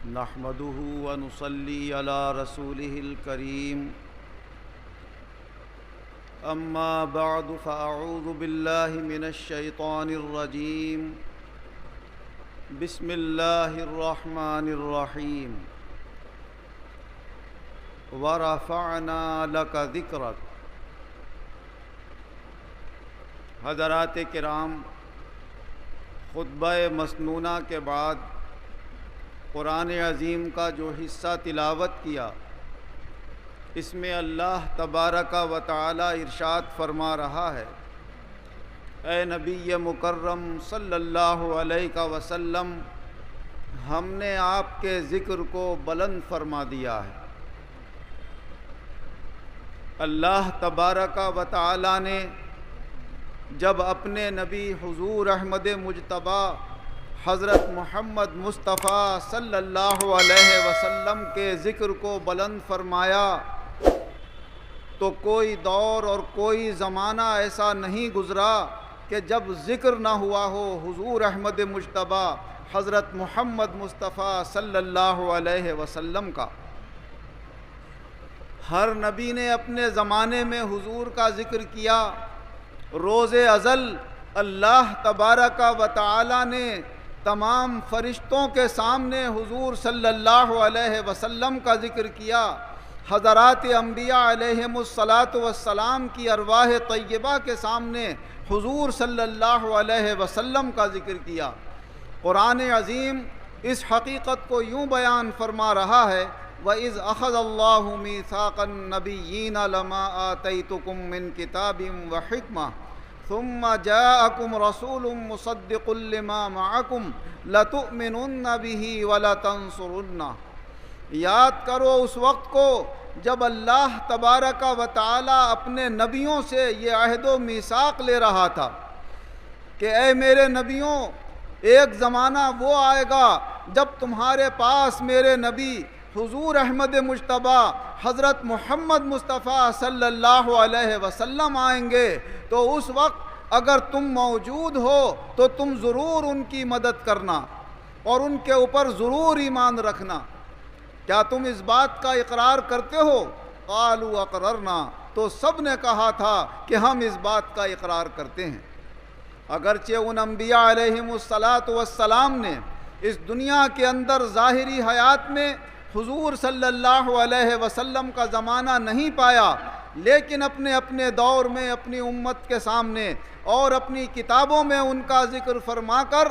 نحمده ونصلي على رسوله الكريم أما بعد فأعوذ بالله من الشيطان الرجيم بسم الله الرحمن الرحيم ورفعنا لك ذكرك۔ حضرات کرام، خطبہ مسنونہ کے بعد قرآن عظیم کا جو حصہ تلاوت کیا، اس میں اللہ تبارک و تعالی ارشاد فرما رہا ہے، اے نبی مکرم صلی اللہ علیہ وسلم، ہم نے آپ کے ذکر کو بلند فرما دیا ہے۔ اللہ تبارک و تعالی نے جب اپنے نبی حضور احمد مجتبیٰ حضرت محمد مصطفیٰ صلی اللہ علیہ وسلم کے ذکر کو بلند فرمایا تو کوئی دور اور کوئی زمانہ ایسا نہیں گزرا کہ جب ذکر نہ ہوا ہو حضور احمد مجتبیٰ حضرت محمد مصطفیٰ صلی اللہ علیہ وسلم کا۔ ہر نبی نے اپنے زمانے میں حضور کا ذکر کیا۔ روز ازل اللہ تبارک و تعالی نے تمام فرشتوں کے سامنے حضور صلی اللہ علیہ وسلم کا ذکر کیا۔ حضرات انبیاء علیہم الصلاۃ والسلام کی ارواح طیبہ کے سامنے حضور صلی اللہ علیہ وسلم کا ذکر کیا۔ قرآن عظیم اس حقیقت کو یوں بیان فرما رہا ہے، وَإِذْ أَخَذَ اللَّهُ مِيثَاقَ النَّبِيِّينَ لَمَا آتَيْتُكُم مِّن كِتَابٍ وَحِكْمَةٍ ثم جاءكم رسول مصدق لما معكم لتؤمنن به ولتنصرنه۔ یاد کرو اس وقت کو جب اللہ تبارک و تعالی اپنے نبیوں سے یہ عہد و میثاق لے رہا تھا کہ اے میرے نبیوں، ایک زمانہ وہ آئے گا جب تمہارے پاس میرے نبی حضور احمد مجتبیٰ حضرت محمد مصطفیٰ صلی اللہ علیہ وسلم آئیں گے، تو اس وقت اگر تم موجود ہو تو تم ضرور ان کی مدد کرنا اور ان کے اوپر ضرور ایمان رکھنا۔ کیا تم اس بات کا اقرار کرتے ہو؟ قالوا اقررنا، تو سب نے کہا تھا کہ ہم اس بات کا اقرار کرتے ہیں۔ اگرچہ ان انبیاء علیہم الصلاۃ والسلام نے اس دنیا کے اندر ظاہری حیات میں حضور صلی اللہ علیہ وسلم کا زمانہ نہیں پایا، لیکن اپنے اپنے دور میں اپنی امت کے سامنے اور اپنی کتابوں میں ان کا ذکر فرما کر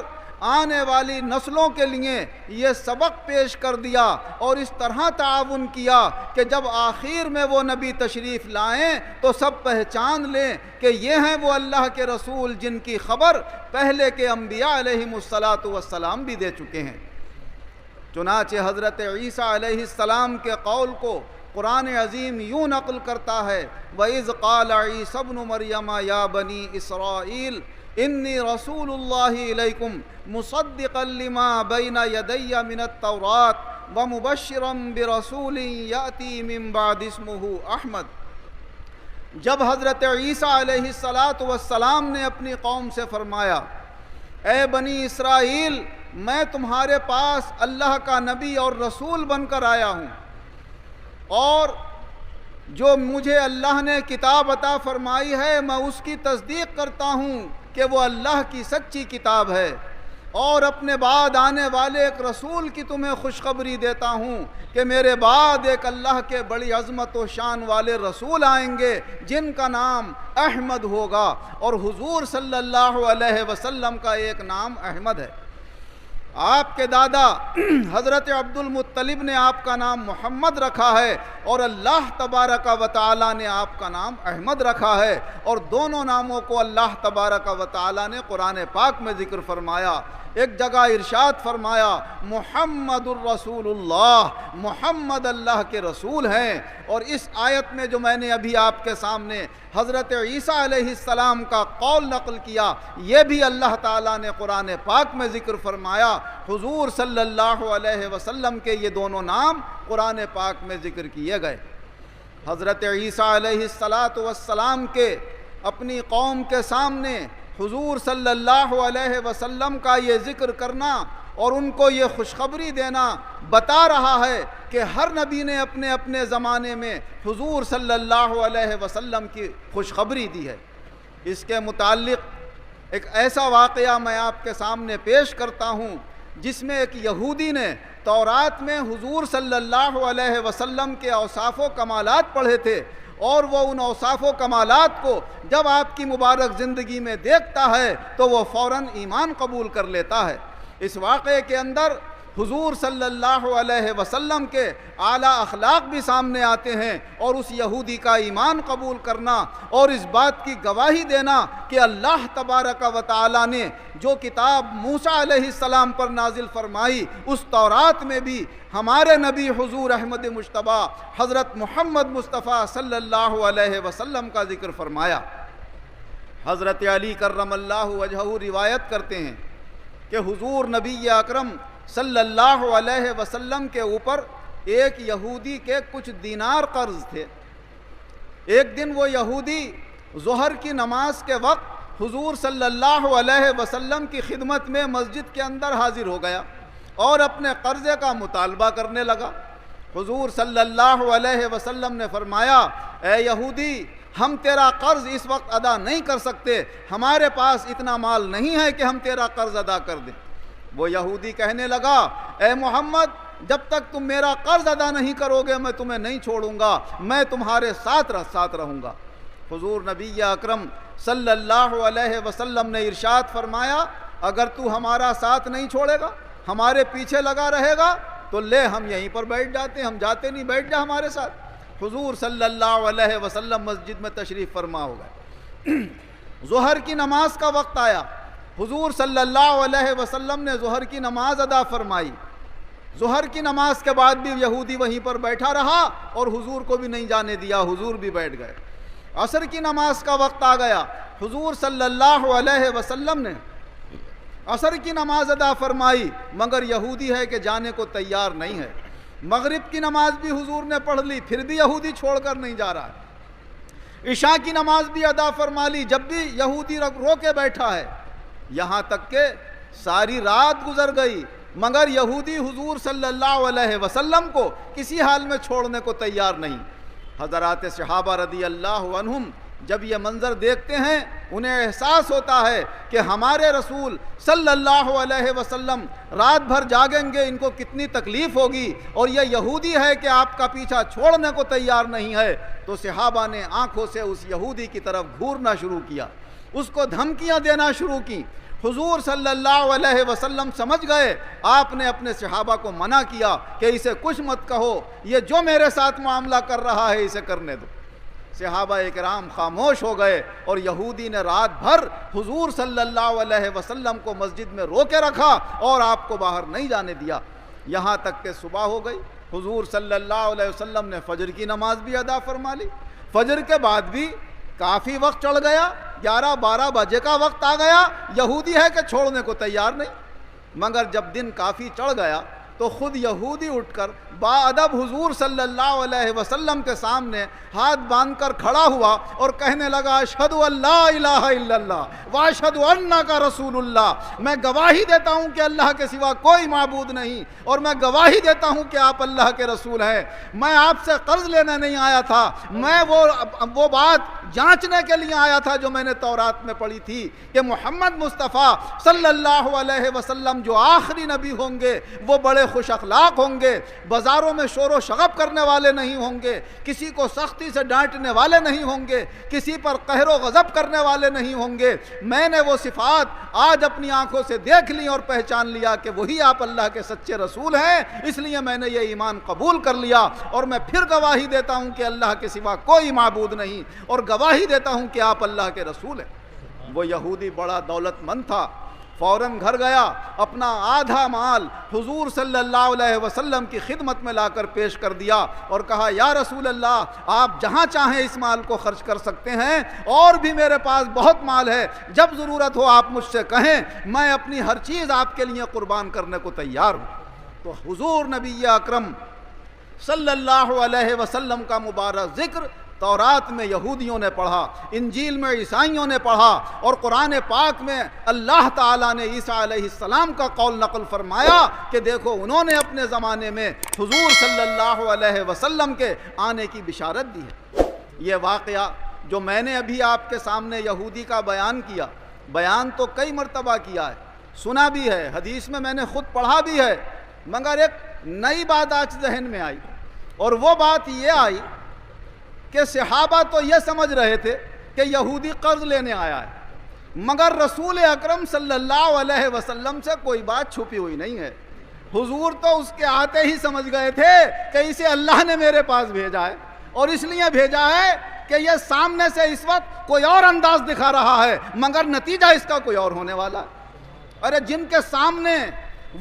آنے والی نسلوں کے لیے یہ سبق پیش کر دیا اور اس طرح تعاون کیا کہ جب آخر میں وہ نبی تشریف لائیں تو سب پہچان لیں کہ یہ ہیں وہ اللہ کے رسول جن کی خبر پہلے کے انبیاء علیہم الصلاۃ والسلام بھی دے چکے ہیں۔ چنانچہ حضرت عیسیٰ علیہ السلام کے قول کو قرآن عظیم یوں نقل کرتا ہے، وَإِذْ قَالَ عِيسَى ابْنُ مَرْيَمَ يَا بَنِي إِسْرَائِيلَ إِنِّي رَسُولُ اللَّهِ إِلَيْكُمْ مُصَدِّقًا لِمَا بَيْنَ يَدَيَّ مِنَ التَّوْرَاةِ وَمُبَشِّرًا بِرَسُولٍ يَأْتِي مِن بَعْدِي اسْمُهُ أَحْمَدُ۔ جب حضرت عیسیٰ علیہ الصلاۃ والسلام نے اپنی قوم سے فرمایا، اے بنی اسرائیل، میں تمہارے پاس اللہ کا نبی اور رسول بن کر آیا ہوں، اور جو مجھے اللہ نے کتاب عطا فرمائی ہے میں اس کی تصدیق کرتا ہوں کہ وہ اللہ کی سچی کتاب ہے، اور اپنے بعد آنے والے ایک رسول کی تمہیں خوشخبری دیتا ہوں کہ میرے بعد ایک اللہ کے بڑی عظمت و شان والے رسول آئیں گے جن کا نام احمد ہوگا، اور حضور صلی اللہ علیہ وسلم کا ایک نام احمد ہے۔ آپ کے دادا حضرت عبد المطلب نے آپ کا نام محمد رکھا ہے اور اللہ تبارک و تعالی نے آپ کا نام احمد رکھا ہے، اور دونوں ناموں کو اللہ تبارک و تعالی نے قرآن پاک میں ذکر فرمایا۔ ایک جگہ ارشاد فرمایا، محمد الرسول اللہ، محمد اللہ کے رسول ہیں۔ اور اس آیت میں جو میں نے ابھی آپ کے سامنے حضرت عیسیٰ علیہ السلام کا قول نقل کیا، یہ بھی اللہ تعالیٰ نے قرآن پاک میں ذکر فرمایا۔ حضور صلی اللہ علیہ وسلم کے یہ دونوں نام قرآن پاک میں ذکر کیے گئے۔ حضرت عیسیٰ علیہ السلام کے اپنی قوم کے سامنے حضور صلی اللہ علیہ وسلم کا یہ ذکر کرنا اور ان کو یہ خوشخبری دینا بتا رہا ہے کہ ہر نبی نے اپنے اپنے زمانے میں حضور صلی اللہ علیہ وسلم کی خوشخبری دی ہے۔ اس کے متعلق ایک ایسا واقعہ میں آپ کے سامنے پیش کرتا ہوں جس میں ایک یہودی نے تورات میں حضور صلی اللہ علیہ وسلم کے اوصاف و کمالات پڑھے تھے، اور وہ ان اوصاف و کمالات کو جب آپ کی مبارک زندگی میں دیکھتا ہے تو وہ فوراً ایمان قبول کر لیتا ہے۔ اس واقعے کے اندر حضور صلی اللہ علیہ وسلم کے اعلیٰ اخلاق بھی سامنے آتے ہیں، اور اس یہودی کا ایمان قبول کرنا اور اس بات کی گواہی دینا کہ اللہ تبارک و تعالی نے جو کتاب موسیٰ علیہ السلام پر نازل فرمائی اس تورات میں بھی ہمارے نبی حضور احمد مجتبیٰ حضرت محمد مصطفیٰ صلی اللہ علیہ وسلم کا ذکر فرمایا۔ حضرت علی کرم اللہ وجہہ روایت کرتے ہیں کہ حضور نبی اکرم صلی اللہ علیہ وسلم کے اوپر ایک یہودی کے کچھ دینار قرض تھے۔ ایک دن وہ یہودی ظہر کی نماز کے وقت حضور صلی اللہ علیہ وسلم کی خدمت میں مسجد کے اندر حاضر ہو گیا اور اپنے قرضے کا مطالبہ کرنے لگا۔ حضور صلی اللہ علیہ وسلم نے فرمایا، اے یہودی، ہم تیرا قرض اس وقت ادا نہیں کر سکتے، ہمارے پاس اتنا مال نہیں ہے کہ ہم تیرا قرض ادا کر دیں۔ وہ یہودی کہنے لگا، اے محمد، جب تک تم میرا قرض ادا نہیں کرو گے میں تمہیں نہیں چھوڑوں گا، میں تمہارے ساتھ رہوں گا۔ حضور نبی اکرم صلی اللہ علیہ وسلم نے ارشاد فرمایا، اگر تو ہمارا ساتھ نہیں چھوڑے گا، ہمارے پیچھے لگا رہے گا تو لے ہم یہیں پر بیٹھ جاتے، ہم جاتے نہیں، بیٹھ جا ہمارے ساتھ۔ حضور صلی اللہ علیہ وسلم مسجد میں تشریف فرما ہو گئے۔ ظہر کی نماز کا وقت آیا، حضور صلی اللہ علیہ وسلم نے ظہر کی نماز ادا فرمائی۔ ظہر کی نماز کے بعد بھی یہودی وہیں پر بیٹھا رہا اور حضور کو بھی نہیں جانے دیا، حضور بھی بیٹھ گئے۔ عصر کی نماز کا وقت آ گیا، حضور صلی اللہ علیہ وسلم نے عصر کی نماز ادا فرمائی، مگر یہودی ہے کہ جانے کو تیار نہیں ہے۔ مغرب کی نماز بھی حضور نے پڑھ لی، پھر بھی یہودی چھوڑ کر نہیں جا رہا ہے۔ عشاء کی نماز بھی ادا فرما لی، جب بھی یہودی رو کے بیٹھا ہے، یہاں تک کہ ساری رات گزر گئی، مگر یہودی حضور صلی اللہ علیہ وسلم کو کسی حال میں چھوڑنے کو تیار نہیں۔ حضرات صحابہ رضی اللہ عنہم جب یہ منظر دیکھتے ہیں انہیں احساس ہوتا ہے کہ ہمارے رسول صلی اللہ علیہ وسلم رات بھر جاگیں گے، ان کو کتنی تکلیف ہوگی، اور یہ یہودی ہے کہ آپ کا پیچھا چھوڑنے کو تیار نہیں ہے۔ تو صحابہ نے آنکھوں سے اس یہودی کی طرف گھورنا شروع کیا، اس کو دھمکیاں دینا شروع کی۔ حضور صلی اللہ علیہ وسلم سمجھ گئے، آپ نے اپنے صحابہ کو منع کیا کہ اسے کچھ مت کہو، یہ جو میرے ساتھ معاملہ کر رہا ہے اسے کرنے دو۔ صحابہ اکرام خاموش ہو گئے، اور یہودی نے رات بھر حضور صلی اللہ علیہ وسلم کو مسجد میں رو کے رکھا اور آپ کو باہر نہیں جانے دیا، یہاں تک کہ صبح ہو گئی۔ حضور صلی اللہ علیہ وسلم نے فجر کی نماز بھی ادا فرما لی۔ فجر کے بعد بھی کافی وقت چڑھ گیا، 11-12 بجے کا وقت آ گیا، یہودی ہے کہ چھوڑنے کو تیار نہیں۔ مگر جب دن کافی چڑھ گیا تو خود یہودی اٹھ کر باادب حضور صلی اللہ علیہ وسلم کے سامنے ہاتھ باندھ کر کھڑا ہوا اور کہنے لگا، اشہد ان لا الہ الا اللہ واشہد انک رسول اللہ، میں گواہی دیتا ہوں کہ اللہ کے سوا کوئی معبود نہیں، اور میں گواہی دیتا ہوں کہ آپ اللہ کے رسول ہیں۔ میں آپ سے قرض لینے نہیں آیا تھا، میں وہ بات جانچنے کے لیے آیا تھا جو میں نے تورات میں پڑھی تھی کہ محمد مصطفیٰ صلی اللہ علیہ وسلم جو آخری نبی ہوں گے وہ بڑے خوش اخلاق ہوں گے، بازاروں میں شور و شغب کرنے والے نہیں ہوں گے، کسی کو سختی سے ڈانٹنے والے نہیں ہوں گے، کسی پر قہر و غضب کرنے والے نہیں ہوں گے۔ میں نے وہ صفات آج اپنی آنکھوں سے دیکھ لی اور پہچان لیا کہ وہی آپ اللہ کے سچے رسول ہیں، اس لیے میں نے یہ ایمان قبول کر لیا، اور میں پھر گواہی دیتا ہوں کہ اللہ کے سوا کوئی معبود نہیں، اور گواہی دیتا ہوں کہ آپ اللہ کے رسول ہیں۔ وہ یہودی بڑا دولت مند تھا، فوراً گھر گیا، اپنا آدھا مال حضور صلی اللہ علیہ وسلم کی خدمت میں لا کر پیش کر دیا اور کہا، یا رسول اللہ، آپ جہاں چاہیں اس مال کو خرچ کر سکتے ہیں، اور بھی میرے پاس بہت مال ہے، جب ضرورت ہو آپ مجھ سے کہیں، میں اپنی ہر چیز آپ کے لیے قربان کرنے کو تیار ہوں۔ تو حضور نبی اکرم صلی اللہ علیہ وسلم کا مبارک ذکر تورات میں یہودیوں نے پڑھا، انجیل میں عیسائیوں نے پڑھا، اور قرآن پاک میں اللہ تعالیٰ نے عیسیٰ علیہ السلام کا قول نقل فرمایا کہ دیکھو انہوں نے اپنے زمانے میں حضور صلی اللہ علیہ وسلم کے آنے کی بشارت دی ہے۔ یہ واقعہ جو میں نے ابھی آپ کے سامنے یہودی کا بیان کیا، بیان تو کئی مرتبہ کیا ہے، سنا بھی ہے، حدیث میں نے خود پڑھا بھی ہے، مگر ایک نئی بات آج ذہن میں آئی، اور وہ بات یہ آئی کہ صحابہ تو یہ سمجھ رہے تھے کہ یہودی قرض لینے آیا ہے، مگر رسول اکرم صلی اللہ علیہ وسلم سے کوئی بات چھپی ہوئی نہیں ہے۔ حضور تو اس کے آتے ہی سمجھ گئے تھے کہ اسے اللہ نے میرے پاس بھیجا ہے، اور اس لیے بھیجا ہے کہ یہ سامنے سے اس وقت کوئی اور انداز دکھا رہا ہے، مگر نتیجہ اس کا کوئی اور ہونے والا ہے۔ ارے جن کے سامنے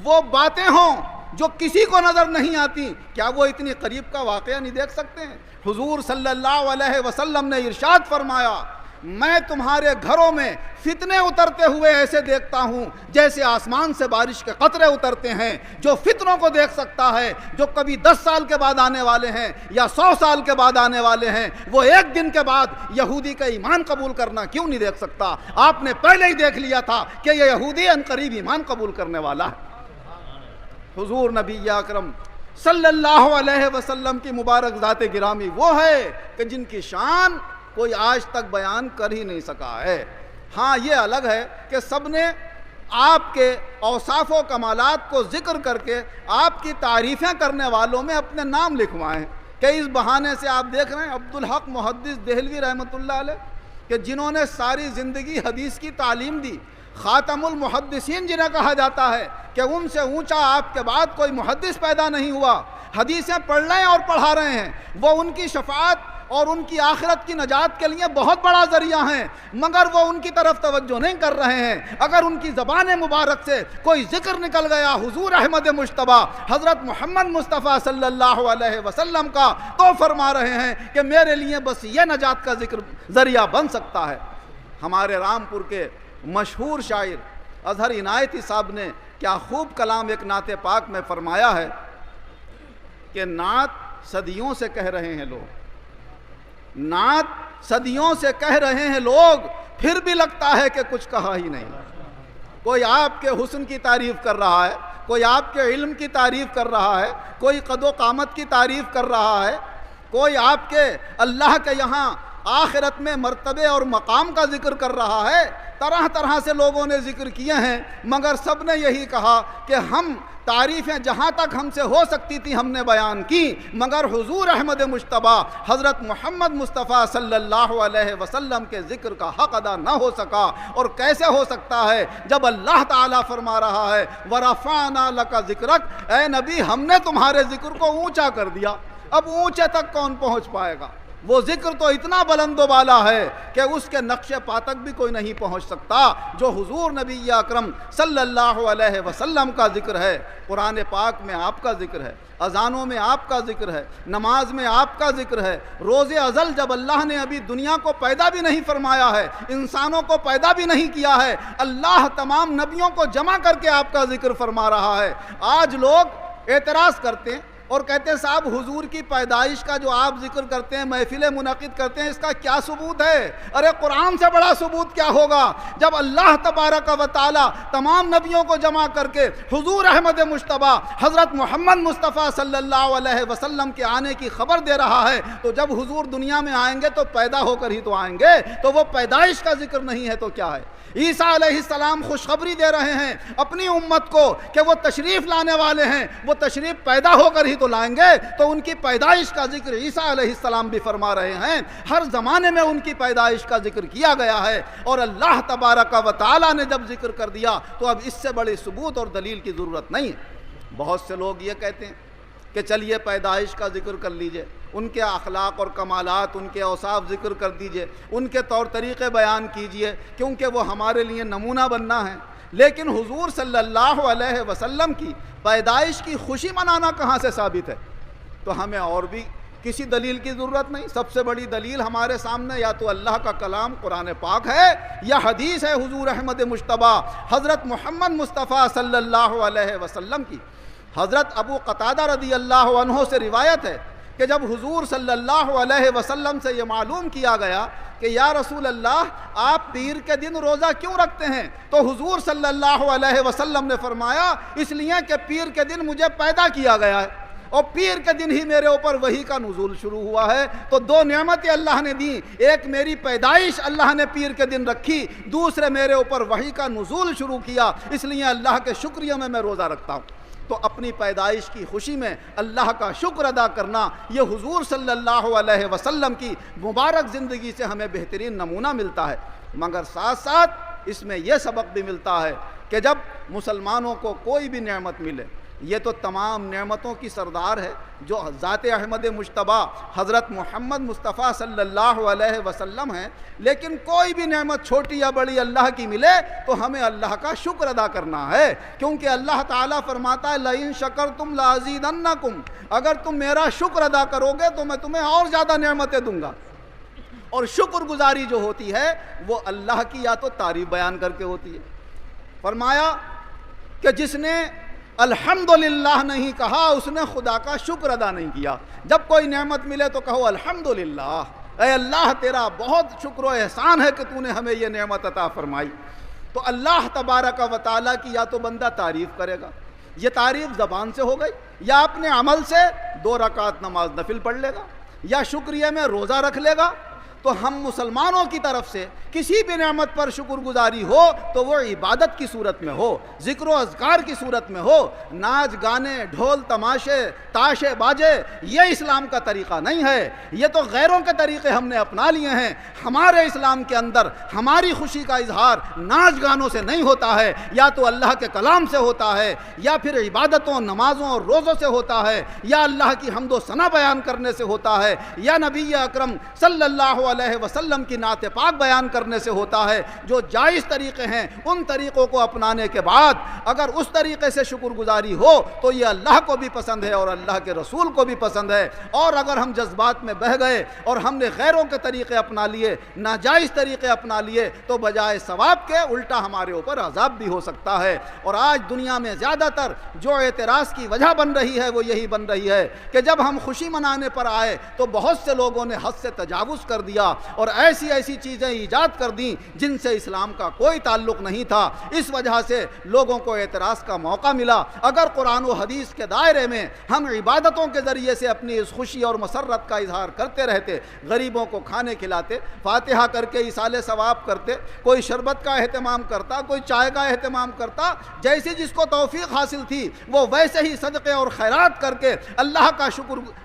وہ باتیں ہوں جو کسی کو نظر نہیں آتی، کیا وہ اتنی قریب کا واقعہ نہیں دیکھ سکتے ہیں؟ حضور صلی اللہ علیہ وسلم نے ارشاد فرمایا، میں تمہارے گھروں میں فتنے اترتے ہوئے ایسے دیکھتا ہوں جیسے آسمان سے بارش کے قطرے اترتے ہیں۔ جو فتنوں کو دیکھ سکتا ہے، جو کبھی 10 سال کے بعد آنے والے ہیں یا 100 سال کے بعد آنے والے ہیں، وہ ایک دن کے بعد یہودی کا ایمان قبول کرنا کیوں نہیں دیکھ سکتا؟ آپ نے پہلے ہی دیکھ لیا تھا کہ یہ یہودی عنقریب ایمان قبول کرنے والا ہے۔ حضور نبی اکرم صلی اللہ علیہ وسلم کی مبارک ذات گرامی وہ ہے کہ جن کی شان کوئی آج تک بیان کر ہی نہیں سکا ہے۔ ہاں یہ الگ ہے کہ سب نے آپ کے اوصاف و کمالات کو ذکر کر کے آپ کی تعریفیں کرنے والوں میں اپنے نام لکھوائے ہیں، کہ اس بہانے سے آپ دیکھ رہے ہیں عبدالحق محدث دہلوی رحمۃ اللہ علیہ، کہ جنہوں نے ساری زندگی حدیث کی تعلیم دی، خاتم المحدثین جنہیں کہا جاتا ہے کہ ان سے اونچا آپ کے بعد کوئی محدث پیدا نہیں ہوا، حدیثیں پڑھ رہے ہیں اور پڑھا رہے ہیں، وہ ان کی شفاعت اور ان کی آخرت کی نجات کے لیے بہت بڑا ذریعہ ہیں، مگر وہ ان کی طرف توجہ نہیں کر رہے ہیں۔ اگر ان کی زبان مبارک سے کوئی ذکر نکل گیا حضور احمد مجتبیٰ حضرت محمد مصطفیٰ صلی اللہ علیہ وسلم کا، تو فرما رہے ہیں کہ میرے لیے بس یہ نجات کا ذکر ذریعہ بن سکتا ہے۔ ہمارے رامپور کے مشہور شاعر اظہر عنایتی صاحب نے کیا خوب کلام ایک نعت پاک میں فرمایا ہے کہ نعت صدیوں سے کہہ رہے ہیں لوگ، نعت صدیوں سے کہہ رہے ہیں لوگ، پھر بھی لگتا ہے کہ کچھ کہا ہی نہیں۔ کوئی آپ کے حسن کی تعریف کر رہا ہے، کوئی آپ کے علم کی تعریف کر رہا ہے، کوئی قد و قامت کی تعریف کر رہا ہے، کوئی آپ کے اللہ کے یہاں آخرت میں مرتبے اور مقام کا ذکر کر رہا ہے۔ طرح طرح سے لوگوں نے ذکر کیے ہیں، مگر سب نے یہی کہا کہ ہم تعریفیں جہاں تک ہم سے ہو سکتی تھی ہم نے بیان کی، مگر حضور احمد مجتبیٰ حضرت محمد مصطفیٰ صلی اللہ علیہ وسلم کے ذکر کا حق ادا نہ ہو سکا۔ اور کیسے ہو سکتا ہے جب اللہ تعالیٰ فرما رہا ہے وَرَفَعْنَا لَكَ ذِكْرَكَ، اے نبی ہم نے تمہارے ذکر کو اونچا کر دیا۔ اب اونچے تک کون پہنچ پائے گا؟ وہ ذکر تو اتنا بلند و بالا ہے کہ اس کے نقش پا تک بھی کوئی نہیں پہنچ سکتا جو حضور نبی اکرم صلی اللہ علیہ وسلم کا ذکر ہے۔ قرآن پاک میں آپ کا ذکر ہے، اذانوں میں آپ کا ذکر ہے، نماز میں آپ کا ذکر ہے۔ روز ازل جب اللہ نے ابھی دنیا کو پیدا بھی نہیں فرمایا ہے، انسانوں کو پیدا بھی نہیں کیا ہے، اللہ تمام نبیوں کو جمع کر کے آپ کا ذکر فرما رہا ہے۔ آج لوگ اعتراض کرتے ہیں اور کہتے ہیں صاحب حضور کی پیدائش کا جو آپ ذکر کرتے ہیں، محفلیں منعقد کرتے ہیں، اس کا کیا ثبوت ہے؟ ارے قرآن سے بڑا ثبوت کیا ہوگا جب اللہ تبارک و تعالی تمام نبیوں کو جمع کر کے حضور احمد مجتبیٰ حضرت محمد مصطفیٰ صلی اللہ علیہ وسلم کے آنے کی خبر دے رہا ہے۔ تو جب حضور دنیا میں آئیں گے تو پیدا ہو کر ہی تو آئیں گے، تو وہ پیدائش کا ذکر نہیں ہے تو کیا ہے؟ عیسیٰ علیہ السلام خوشخبری دے رہے ہیں اپنی امت کو کہ وہ تشریف لانے والے ہیں، وہ تشریف پیدا ہو کر ہی تو لائیں گے، تو ان کی پیدائش کا ذکر عیسیٰ علیہ السلام بھی فرما رہے ہیں۔ ہر زمانے میں ان کی پیدائش کا ذکر کیا گیا ہے، اور اللہ تبارک و تعالیٰ نے جب ذکر کر دیا تو اب اس سے بڑی ثبوت اور دلیل کی ضرورت نہیں ہے۔ بہت سے لوگ یہ کہتے ہیں کہ چلیے پیدائش کا ذکر کر لیجئے، ان کے اخلاق اور کمالات، ان کے اوصاف ذکر کر دیجئے، ان کے طور طریقے بیان کیجئے، کیونکہ وہ ہمارے لیے نمونہ بننا ہے۔ لیکن حضور صلی اللہ علیہ وسلم کی پیدائش کی خوشی منانا کہاں سے ثابت ہے؟ تو ہمیں اور بھی کسی دلیل کی ضرورت نہیں۔ سب سے بڑی دلیل ہمارے سامنے یا تو اللہ کا کلام قرآن پاک ہے یا حدیث ہے حضور احمد مجتبیٰ حضرت محمد مصطفیٰ صلی اللہ علیہ وسلم کی۔ حضرت ابو قتادہ رضی اللہ عنہ سے روایت ہے کہ جب حضور صلی اللہ علیہ وسلم سے یہ معلوم کیا گیا کہ یا رسول اللہ آپ پیر کے دن روزہ کیوں رکھتے ہیں، تو حضور صلی اللہ علیہ وسلم نے فرمایا اس لیے کہ پیر کے دن مجھے پیدا کیا گیا ہے اور پیر کے دن ہی میرے اوپر وحی کا نزول شروع ہوا ہے۔ تو دو نعمتیں اللہ نے دی، ایک میری پیدائش اللہ نے پیر کے دن رکھی، دوسرے میرے اوپر وحی کا نزول شروع کیا، اس لیے اللہ کے شکریہ میں روزہ رکھتا ہوں۔ تو اپنی پیدائش کی خوشی میں اللہ کا شکر ادا کرنا، یہ حضور صلی اللہ علیہ وسلم کی مبارک زندگی سے ہمیں بہترین نمونہ ملتا ہے۔ مگر ساتھ ساتھ اس میں یہ سبق بھی ملتا ہے کہ جب مسلمانوں کو کوئی بھی نعمت ملے، یہ تو تمام نعمتوں کی سردار ہے جو ذات احمد مجتبی حضرت محمد مصطفیٰ صلی اللہ علیہ وسلم ہیں، لیکن کوئی بھی نعمت چھوٹی یا بڑی اللہ کی ملے تو ہمیں اللہ کا شکر ادا کرنا ہے، کیونکہ اللہ تعالیٰ فرماتا ہے لَإِن شَكَرْتُمْ لَأَزِيدَنَّكُمْ، اگر تم میرا شکر ادا کرو گے تو میں تمہیں اور زیادہ نعمتیں دوں گا۔ اور شکر گزاری جو ہوتی ہے وہ اللہ کی یا تو تعریف بیان کر کے ہوتی ہے۔ فرمایا کہ جس نے الحمدللہ نہیں کہا اس نے خدا کا شکر ادا نہیں کیا۔ جب کوئی نعمت ملے تو کہو الحمدللہ، اے اللہ تیرا بہت شکر و احسان ہے کہ تو نے ہمیں یہ نعمت عطا فرمائی۔ تو اللہ تبارک و تعالیٰ کی یا تو بندہ تعریف کرے گا، یہ تعریف زبان سے ہو گئی، یا اپنے عمل سے 2 رکعت نماز نفل پڑھ لے گا، یا شکریہ میں روزہ رکھ لے گا۔ تو ہم مسلمانوں کی طرف سے کسی بھی نعمت پر شکر گزاری ہو تو وہ عبادت کی صورت میں ہو، ذکر و اذکار کی صورت میں ہو، ناچ گانے ڈھول تماشے تاشے باجے یہ اسلام کا طریقہ نہیں ہے، یہ تو غیروں کے طریقے ہم نے اپنا لیے ہیں۔ ہمارے اسلام کے اندر ہماری خوشی کا اظہار ناچ گانوں سے نہیں ہوتا ہے، یا تو اللہ کے کلام سے ہوتا ہے، یا پھر عبادتوں نمازوں اور روزوں سے ہوتا ہے، یا اللہ کی حمد و ثنا بیان کرنے سے ہوتا ہے، یا نبی اکرم صلی اللہ علیہ وسلم کی نعت پاک بیان کرنے سے ہوتا ہے۔ جو جائز طریقے ہیں ان طریقوں کو اپنانے کے بعد اگر اس طریقے سے شکر گزاری ہو تو یہ اللہ کو بھی پسند ہے اور اللہ کے رسول کو بھی پسند ہے۔ اور اگر ہم جذبات میں بہہ گئے اور ہم نے غیروں کے طریقے اپنا لیے، ناجائز طریقے اپنا لیے، تو بجائے ثواب کے الٹا ہمارے اوپر عذاب بھی ہو سکتا ہے۔ اور آج دنیا میں زیادہ تر جو اعتراض کی وجہ بن رہی ہے وہ یہی بن رہی ہے کہ جب ہم خوشی منانے پر آئے تو بہت سے لوگوں نے حد سے تجاوز کر دیا اور ایسی ایسی چیزیں ایجاد کر دیں جن سے اسلام کا کوئی تعلق نہیں تھا۔ اس وجہ سے لوگوں کو اعتراض کا موقع ملا۔ اگر قرآن و حدیث کے دائرے میں ہم عبادتوں کے ذریعے سے اپنی اس خوشی اور مسرت کا اظہار کرتے رہتے، غریبوں کو کھانے کھلاتے، فاتحہ کر کے ایصال ثواب کرتے، کوئی شربت کا اہتمام کرتا، کوئی چائے کا اہتمام کرتا، جیسی جس کو توفیق حاصل تھی وہ ویسے ہی صدقے اور خیرات کر کے اللہ کا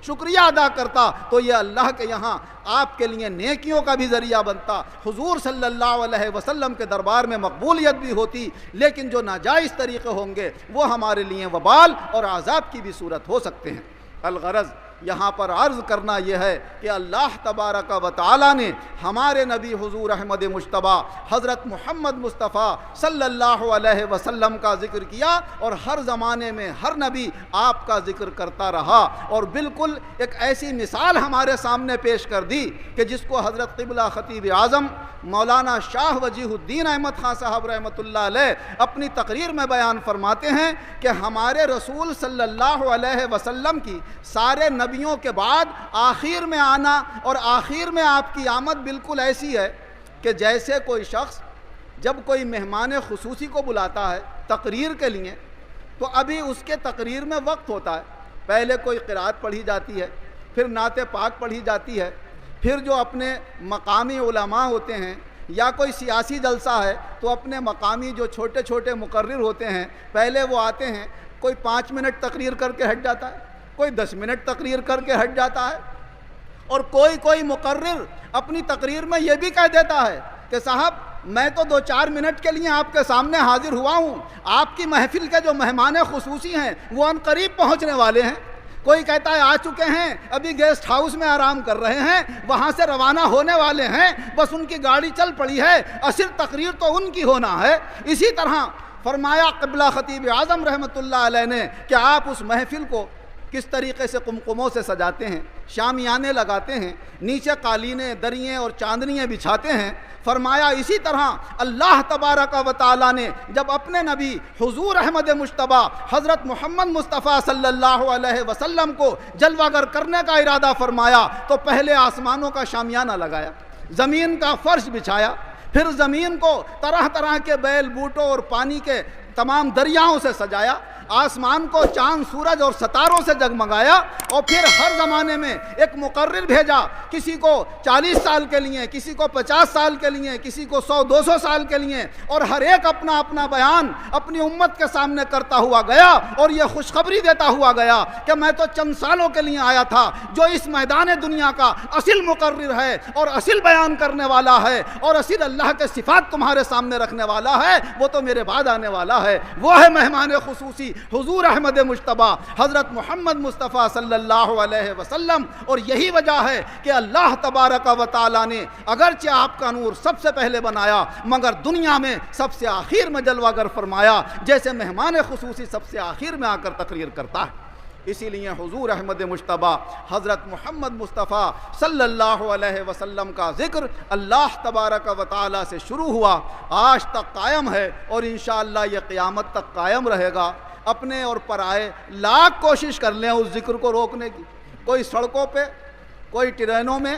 شکریہ ادا کرتا، تو یہ اللہ کے یہاں آپ کے لیے نیکیوں کا بھی ذریعہ بنتا، حضور صلی اللہ علیہ وسلم کے دربار میں مقبولیت بھی ہوتی۔ لیکن جو ناجائز طریقے ہوں گے وہ ہمارے لیے وبال اور عذاب کی بھی صورت ہو سکتے ہیں۔ الغرض یہاں پر عرض کرنا یہ ہے کہ اللہ تبارک و تعالیٰ نے ہمارے نبی حضور احمد مجتبی حضرت محمد مصطفیٰ صلی اللہ علیہ وسلم کا ذکر کیا، اور ہر زمانے میں ہر نبی آپ کا ذکر کرتا رہا، اور بالکل ایک ایسی مثال ہمارے سامنے پیش کر دی کہ جس کو حضرت قبلہ خطیب اعظم مولانا شاہ وجیہ الدین احمد خان صاحب رحمۃ اللہ علیہ اپنی تقریر میں بیان فرماتے ہیں کہ ہمارے رسول صلی اللہ علیہ وسلم کی سارے نبیوں کے بعد آخر میں آنا اور آخر میں آپ کی آمد بالکل ایسی ہے کہ جیسے کوئی شخص جب کوئی مہمان خصوصی کو بلاتا ہے تقریر کے لیے تو ابھی اس کے تقریر میں وقت ہوتا ہے، پہلے کوئی قرات پڑھی جاتی ہے، پھر نعت پاک پڑھی جاتی ہے، پھر جو اپنے مقامی علماء ہوتے ہیں یا کوئی سیاسی جلسہ ہے تو اپنے مقامی جو چھوٹے چھوٹے مقرر ہوتے ہیں پہلے وہ آتے ہیں، کوئی 5 منٹ تقریر کر کے ہٹ جاتا ہے، کوئی 10 منٹ تقریر کر کے ہٹ جاتا ہے، اور کوئی مقرر اپنی تقریر میں یہ بھی کہہ دیتا ہے کہ صاحب میں تو 2-4 منٹ کے لیے آپ کے سامنے حاضر ہوا ہوں، آپ کی محفل کے جو مہمان خصوصی ہیں وہ ان قریب پہنچنے والے ہیں۔ کوئی کہتا ہے آ چکے ہیں، ابھی گیسٹ ہاؤس میں آرام کر رہے ہیں، وہاں سے روانہ ہونے والے ہیں، بس ان کی گاڑی چل پڑی ہے، اصل تقریر تو ان کی ہونا ہے۔ اسی طرح فرمایا قبلہ خطیب اعظم رحمۃ اللہ علیہ نے کہ آپ اس محفل کو کس طریقے سے قمقموں سے سجاتے ہیں، شامیانے لگاتے ہیں، نیچے قالینیں، درییں اور چاندنیاں بچھاتے ہیں۔ فرمایا اسی طرح اللہ تبارک و تعالیٰ نے جب اپنے نبی حضور احمد مجتبی حضرت محمد مصطفیٰ صلی اللہ علیہ وسلم کو جلوہ گر کرنے کا ارادہ فرمایا تو پہلے آسمانوں کا شامیانہ لگایا، زمین کا فرش بچھایا، پھر زمین کو طرح طرح کے بیل بوٹوں اور پانی کے تمام دریاؤں سے سجایا، آسمان کو چاند سورج اور ستاروں سے جگمگایا، اور پھر ہر زمانے میں ایک مقرر بھیجا، کسی کو 40 سال کے لیے، کسی کو 50 سال کے لیے، کسی کو 100-200 سال کے لیے، اور ہر ایک اپنا اپنا بیان اپنی امت کے سامنے کرتا ہوا گیا اور یہ خوشخبری دیتا ہوا گیا کہ میں تو چند سالوں کے لیے آیا تھا، جو اس میدان دنیا کا اصل مقرر ہے اور اصل بیان کرنے والا ہے اور اصل اللہ کے صفات تمہارے سامنے رکھنے والا ہے، وہ تو میرے بعد آنے والا ہے، وہ ہے مہمان خصوصی حضور احمد مجتبی حضرت محمد مصطفیٰ صلی اللہ علیہ وسلم۔ اور یہی وجہ ہے کہ اللہ تبارک و تعالیٰ نے اگرچہ آپ کا نور سب سے پہلے بنایا مگر دنیا میں سب سے آخر میں جلوہ گر فرمایا، جیسے مہمان خصوصی سب سے آخر میں آ کر تقریر کرتا ہے۔ اسی لیے حضور احمد مجتبی حضرت محمد مصطفیٰ صلی اللہ علیہ وسلم کا ذکر اللہ تبارک و تعالیٰ سے شروع ہوا، آج تک قائم ہے اور انشاءاللہ یہ قیامت تک قائم رہے گا۔ اپنے اور پرائے لاکھ کوشش کر لیں اس ذکر کو روکنے کی، کوئی سڑکوں پہ، کوئی ٹرینوں میں،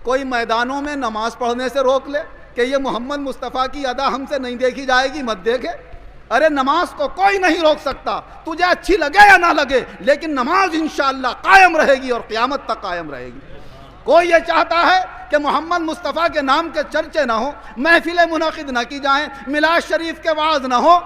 کوئی میدانوں میں نماز پڑھنے سے روک لے کہ یہ محمد مصطفیٰ کی ادا ہم سے نہیں دیکھی جائے گی، مت دیکھے۔ ارے نماز کو کوئی نہیں روک سکتا، تجھے اچھی لگے یا نہ لگے، لیکن نماز انشاءاللہ قائم رہے گی اور قیامت تک قائم رہے گی۔ کوئی یہ چاہتا ہے کہ محمد مصطفیٰ کے نام کے چرچے نہ ہوں، محفلیں منعقد نہ کی جائیں، میلاد شریف کے وعظ نہ ہو،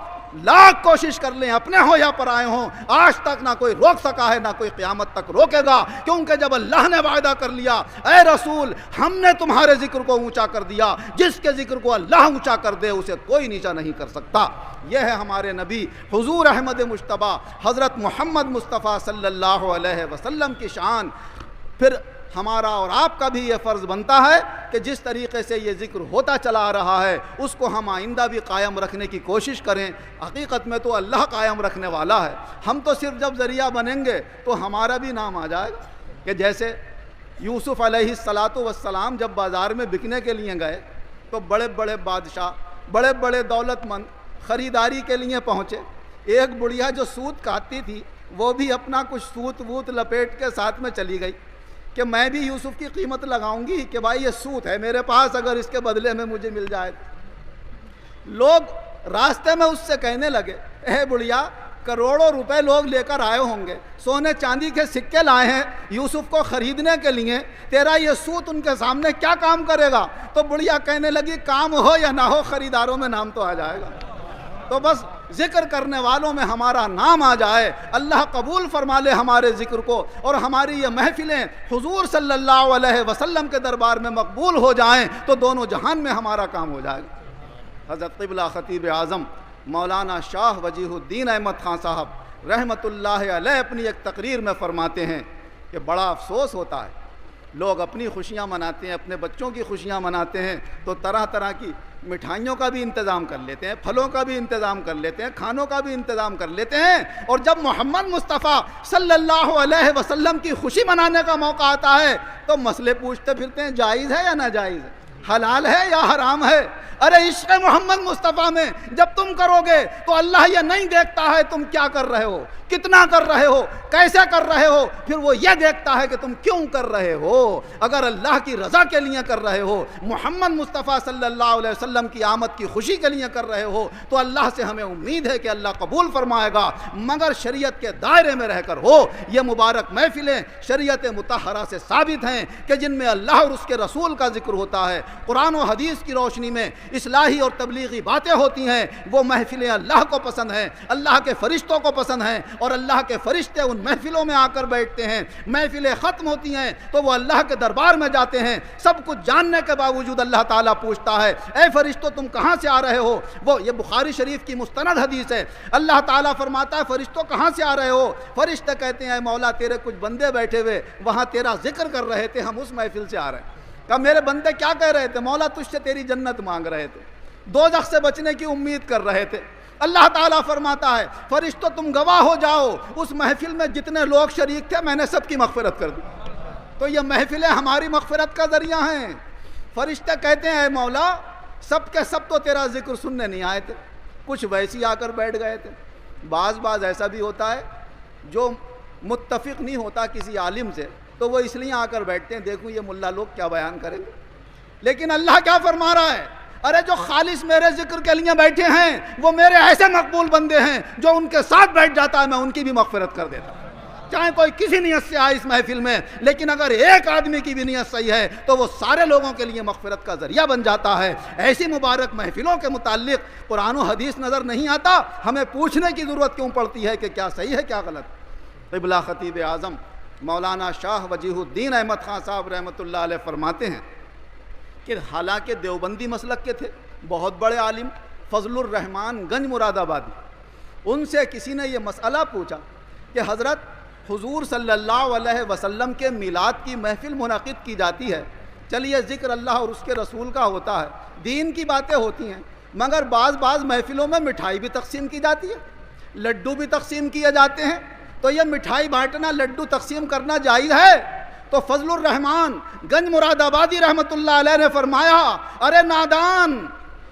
لاکھ کوشش کر لیں، اپنے ہوں یا پرائے ہوں، آج تک نہ کوئی روک سکا ہے نہ کوئی قیامت تک روکے گا، کیونکہ جب اللہ نے وعدہ کر لیا اے رسول ہم نے تمہارے ذکر کو اونچا کر دیا، جس کے ذکر کو اللہ اونچا کر دے اسے کوئی نیچا نہیں کر سکتا۔ یہ ہے ہمارے نبی حضور احمد مجتبی حضرت محمد مصطفیٰ صلی اللہ علیہ وسلم کی شان۔ پھر ہمارا اور آپ کا بھی یہ فرض بنتا ہے کہ جس طریقے سے یہ ذکر ہوتا چلا آ رہا ہے اس کو ہم آئندہ بھی قائم رکھنے کی کوشش کریں۔ حقیقت میں تو اللہ قائم رکھنے والا ہے، ہم تو صرف جب ذریعہ بنیں گے تو ہمارا بھی نام آ جائے گا، کہ جیسے یوسف علیہ السلام جب بازار میں بکنے کے لیے گئے تو بڑے بڑے بادشاہ، بڑے بڑے دولت مند خریداری کے لیے پہنچے، ایک بڑھیا جو سوت کاٹتی تھی وہ بھی اپنا کچھ سوت ووت لپیٹ کے ساتھ میں چلی گئی کہ میں بھی یوسف کی قیمت لگاؤں گی کہ بھائی یہ سوت ہے میرے پاس، اگر اس کے بدلے میں مجھے مل جائے۔ لوگ راستے میں اس سے کہنے لگے اے بڑھیا کروڑوں روپے لوگ لے کر آئے ہوں گے، سونے چاندی کے سکے لائے ہیں یوسف کو خریدنے کے لیے، تیرا یہ سوت ان کے سامنے کیا کام کرے گا؟ تو بڑھیا کہنے لگی کام ہو یا نہ ہو خریداروں میں نام تو آ جائے گا۔ تو بس ذکر کرنے والوں میں ہمارا نام آ جائے، اللہ قبول فرما لے ہمارے ذکر کو، اور ہماری یہ محفلیں حضور صلی اللہ علیہ وسلم کے دربار میں مقبول ہو جائیں تو دونوں جہان میں ہمارا کام ہو جائے گا۔ حضرت قبلہ خطیب اعظم مولانا شاہ وجیہ الدین احمد خان صاحب رحمۃ اللہ علیہ اپنی ایک تقریر میں فرماتے ہیں کہ بڑا افسوس ہوتا ہے، لوگ اپنی خوشیاں مناتے ہیں، اپنے بچوں کی خوشیاں مناتے ہیں تو طرح طرح کی مٹھائیوں کا بھی انتظام کر لیتے ہیں، پھلوں کا بھی انتظام کر لیتے ہیں، کھانوں کا بھی انتظام کر لیتے ہیں، اور جب محمد مصطفیٰ صلی اللہ علیہ وسلم کی خوشی منانے کا موقع آتا ہے تو مسئلے پوچھتے پھرتے ہیں جائز ہے یا ناجائز ہے، حلال ہے یا حرام ہے۔ ارے عشق محمد مصطفیٰ میں جب تم کرو گے تو اللہ یہ نہیں دیکھتا ہے تم کیا کر رہے ہو، کتنا کر رہے ہو، کیسے کر رہے ہو، پھر وہ یہ دیکھتا ہے کہ تم کیوں کر رہے ہو۔ اگر اللہ کی رضا کے لیے کر رہے ہو، محمد مصطفیٰ صلی اللہ علیہ وسلم کی آمد کی خوشی کے لیے کر رہے ہو تو اللہ سے ہمیں امید ہے کہ اللہ قبول فرمائے گا، مگر شریعت کے دائرے میں رہ کر ہو۔ یہ مبارک محفلیں شریعت مطہرہ سے ثابت ہیں کہ جن میں اللہ اور اس کے رسول کا ذکر ہوتا ہے، قرآن و حدیث کی روشنی میں اصلاحی اور تبلیغی باتیں ہوتی ہیں، وہ محفلیں اللہ کو پسند ہیں، اللہ کے فرشتوں کو پسند ہیں، اور اللہ کے فرشتے ان محفلوں میں آ کر بیٹھتے ہیں۔ محفلیں ختم ہوتی ہیں تو وہ اللہ کے دربار میں جاتے ہیں، سب کچھ جاننے کے باوجود اللہ تعالیٰ پوچھتا ہے اے فرشتوں تم کہاں سے آ رہے ہو؟ وہ یہ بخاری شریف کی مستند حدیث ہے، اللہ تعالیٰ فرماتا ہے فرشتوں کہاں سے آ رہے ہو؟ فرشتے کہتے ہیں اے مولا تیرے کچھ بندے بیٹھے ہوئے وہاں تیرا ذکر کر رہے تھے، ہم اس محفل سے آ رہے ہیں۔ کہا میرے بندے کیا کہہ رہے تھے؟ مولا تجھ سے تیری جنت مانگ رہے تھے، دوزخ سے بچنے کی امید کر رہے تھے۔ اللہ تعالیٰ فرماتا ہے فرشتوں تم گواہ ہو جاؤ، اس محفل میں جتنے لوگ شریک تھے میں نے سب کی مغفرت کر دی۔ تو یہ محفلیں ہماری مغفرت کا ذریعہ ہیں۔ فرشتے کہتے ہیں اے مولا سب کے سب تو تیرا ذکر سننے نہیں آئے تھے، کچھ ویسی آ کر بیٹھ گئے تھے۔ بعض ایسا بھی ہوتا ہے جو متفق نہیں ہوتا کسی عالم سے تو وہ اس لیے آ کر بیٹھتے ہیں دیکھوں یہ ملا لوگ کیا بیان کریں گے۔ لیکن اللہ کیا فرما رہا ہے، ارے جو خالص میرے ذکر کے لیے بیٹھے ہیں وہ میرے ایسے مقبول بندے ہیں، جو ان کے ساتھ بیٹھ جاتا ہے میں ان کی بھی مغفرت کر دیتا ہوں، چاہے کوئی کسی نیت سے آئے اس محفل میں، لیکن اگر ایک آدمی کی بھی نیت صحیح ہے تو وہ سارے لوگوں کے لیے مغفرت کا ذریعہ بن جاتا ہے۔ ایسی مبارک محفلوں کے متعلق قرآن و حدیث نظر نہیں آتا، ہمیں پوچھنے کی ضرورت کیوں پڑتی ہے کہ کیا صحیح ہے کیا غلط۔ قبلہ خطیب اعظم مولانا شاہ وجیہ الدین احمد خان صاحب رحمۃ اللہ علیہ فرماتے ہیں کہ حالانکہ دیوبندی مسلک کے تھے، بہت بڑے عالم فضل الرحمان گنج مراد آبادی، ان سے کسی نے یہ مسئلہ پوچھا کہ حضرت حضور صلی اللہ علیہ وسلم کے میلاد کی محفل منعقد کی جاتی ہے، چلیے ذکر اللہ اور اس کے رسول کا ہوتا ہے، دین کی باتیں ہوتی ہیں، مگر بعض محفلوں میں مٹھائی بھی تقسیم کی جاتی ہے، لڈو بھی تقسیم کیے جاتے ہیں، تو یہ مٹھائی بانٹنا لڈو تقسیم کرنا جائز ہے؟ تو فضل الرحمان گنج مراد آبادی رحمۃ اللہ علیہ نے فرمایا ارے نادان،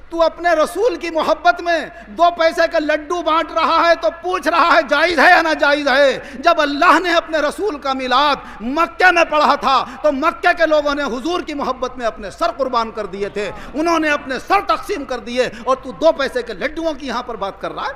تو اپنے رسول کی محبت میں 2 پیسے کا لڈو بانٹ رہا ہے تو پوچھ رہا ہے جائز ہے یا نہ جائز ہے؟ جب اللہ نے اپنے رسول کا میلاد مکہ میں پڑھا تھا تو مکہ کے لوگوں نے حضور کی محبت میں اپنے سر قربان کر دیے تھے، انہوں نے اپنے سر تقسیم کر دیے، اور تو 2 پیسے کے لڈوؤں کی یہاں پر بات کر رہا ہے۔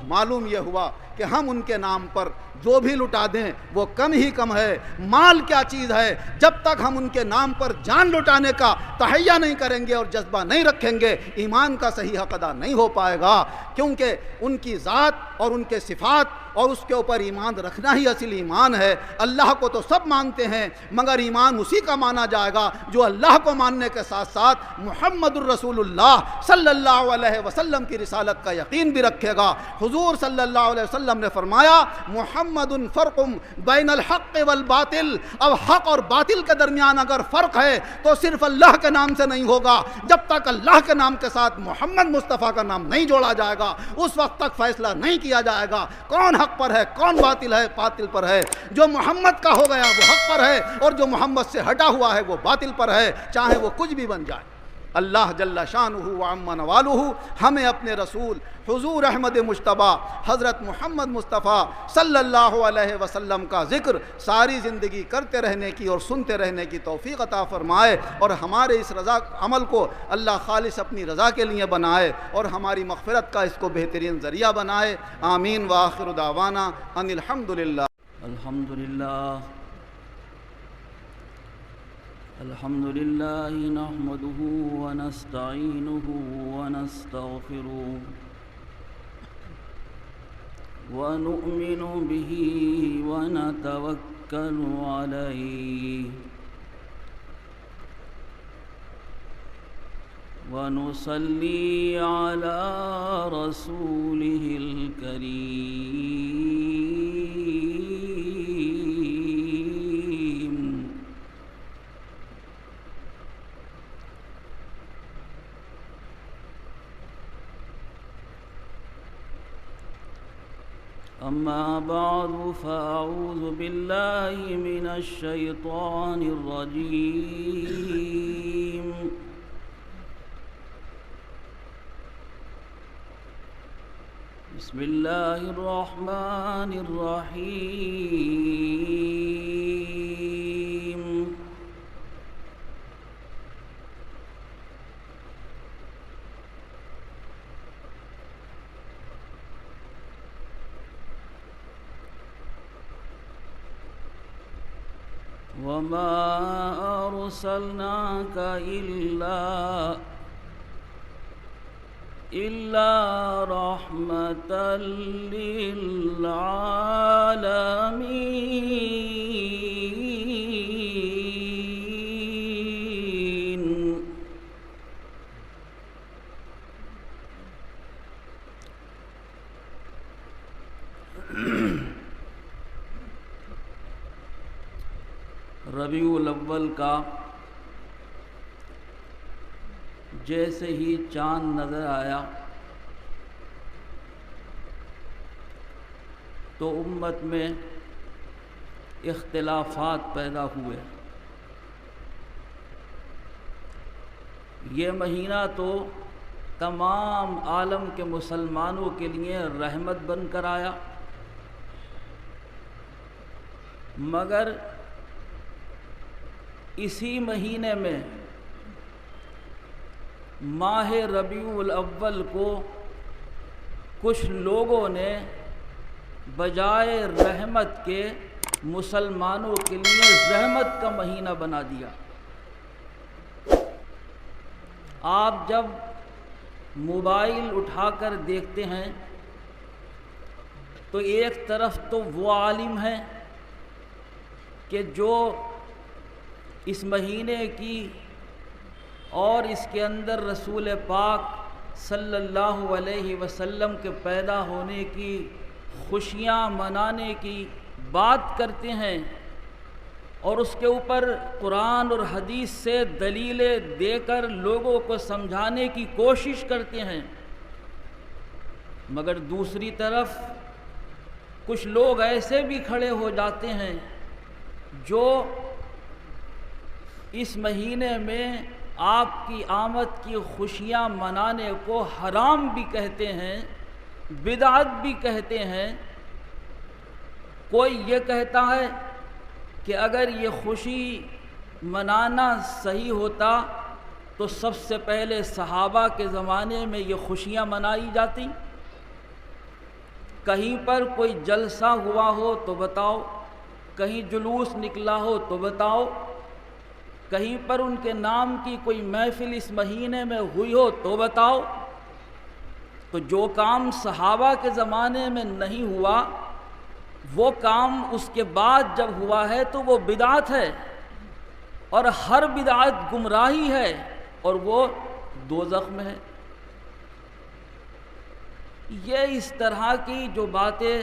معلوم یہ ہوا کہ ہم ان کے نام پر جو بھی لٹا دیں وہ کم ہی کم ہے۔ مال کیا چیز ہے؟ جب تک ہم ان کے نام پر جان لٹانے کا تہیہ نہیں کریں گے اور جذبہ نہیں رکھیں گے، ایمان کا صحیح حق ادا نہیں ہو پائے گا، کیونکہ ان کی ذات اور ان کے صفات اور اس کے اوپر ایمان رکھنا ہی اصل ایمان ہے۔ اللہ کو تو سب مانتے ہیں، مگر ایمان اسی کا مانا جائے گا جو اللہ کو ماننے کے ساتھ ساتھ محمد الرسول اللہ صلی اللہ علیہ وسلم کی رسالت کا یقین بھی رکھے گا۔ حضور صلی اللہ علیہ وسلم نے فرمایا محمد فرق بین الحق والباطل، اب حق اور باطل کے درمیان اگر فرق ہے تو صرف اللہ کے نام سے نہیں ہوگا، جب تک اللہ کے نام کے ساتھ محمد مصطفیٰ کا نام نہیں جوڑا جائے گا اس وقت تک فیصلہ نہیں کیا جائے گا کون حق پر ہے کون باطل پر ہے۔ جو محمد کا ہو گیا وہ حق پر ہے، اور جو محمد سے ہٹا ہوا ہے وہ باطل پر ہے، چاہے وہ کچھ بھی بن جائے۔ اللہ جل شانہ وعم نوالہ ہمیں اپنے رسول حضور احمد مجتبی حضرت محمد مصطفیٰ صلی اللہ علیہ وسلم کا ذکر ساری زندگی کرتے رہنے کی اور سنتے رہنے کی توفیق عطا فرمائے، اور ہمارے اس رضا عمل کو اللہ خالص اپنی رضا کے لیے بنائے اور ہماری مغفرت کا اس کو بہترین ذریعہ بنائے۔ آمین وآخر دعوانا ان الحمدللہ۔ الحمد لله نحمده ونستعينه ونستغفره ونؤمن به ونتوكل عليه ونصلي على رسوله الكريم أما بعد فأعوذ بالله من الشيطان الرجيم بسم الله الرحمن الرحيم وما أرسلناك إلا رحمة للعالمين ربیع الاول کا جیسے ہی چاند نظر آیا تو امت میں اختلافات پیدا ہوئے۔ یہ مہینہ تو تمام عالم کے مسلمانوں کے لیے رحمت بن کر آیا، مگر اسی مہینے میں ماہ ربیع الاول کو کچھ لوگوں نے بجائے رحمت کے مسلمانوں کے لیے زحمت کا مہینہ بنا دیا۔ آپ جب موبائل اٹھا کر دیکھتے ہیں تو ایک طرف تو وہ عالم ہیں کہ جو اس مہینے کی اور اس کے اندر رسول پاک صلی اللہ علیہ وسلم کے پیدا ہونے کی خوشیاں منانے کی بات کرتے ہیں اور اس کے اوپر قرآن اور حدیث سے دلیلیں دے کر لوگوں کو سمجھانے کی کوشش کرتے ہیں، مگر دوسری طرف کچھ لوگ ایسے بھی کھڑے ہو جاتے ہیں جو اس مہینے میں آپ کی آمد کی خوشیاں منانے کو حرام بھی کہتے ہیں، بدعت بھی کہتے ہیں۔ کوئی یہ کہتا ہے کہ اگر یہ خوشی منانا صحیح ہوتا تو سب سے پہلے صحابہ کے زمانے میں یہ خوشیاں منائی جاتی، کہیں پر کوئی جلسہ ہوا ہو تو بتاؤ، کہیں جلوس نکلا ہو تو بتاؤ، کہیں پر ان کے نام کی کوئی محفل اس مہینے میں ہوئی ہو تو بتاؤ۔ تو جو کام صحابہ کے زمانے میں نہیں ہوا وہ کام اس کے بعد جب ہوا ہے تو وہ بدعت ہے، اور ہر بدعت گمراہی ہے اور وہ دوزخ میں ہے۔ یہ اس طرح کی جو باتیں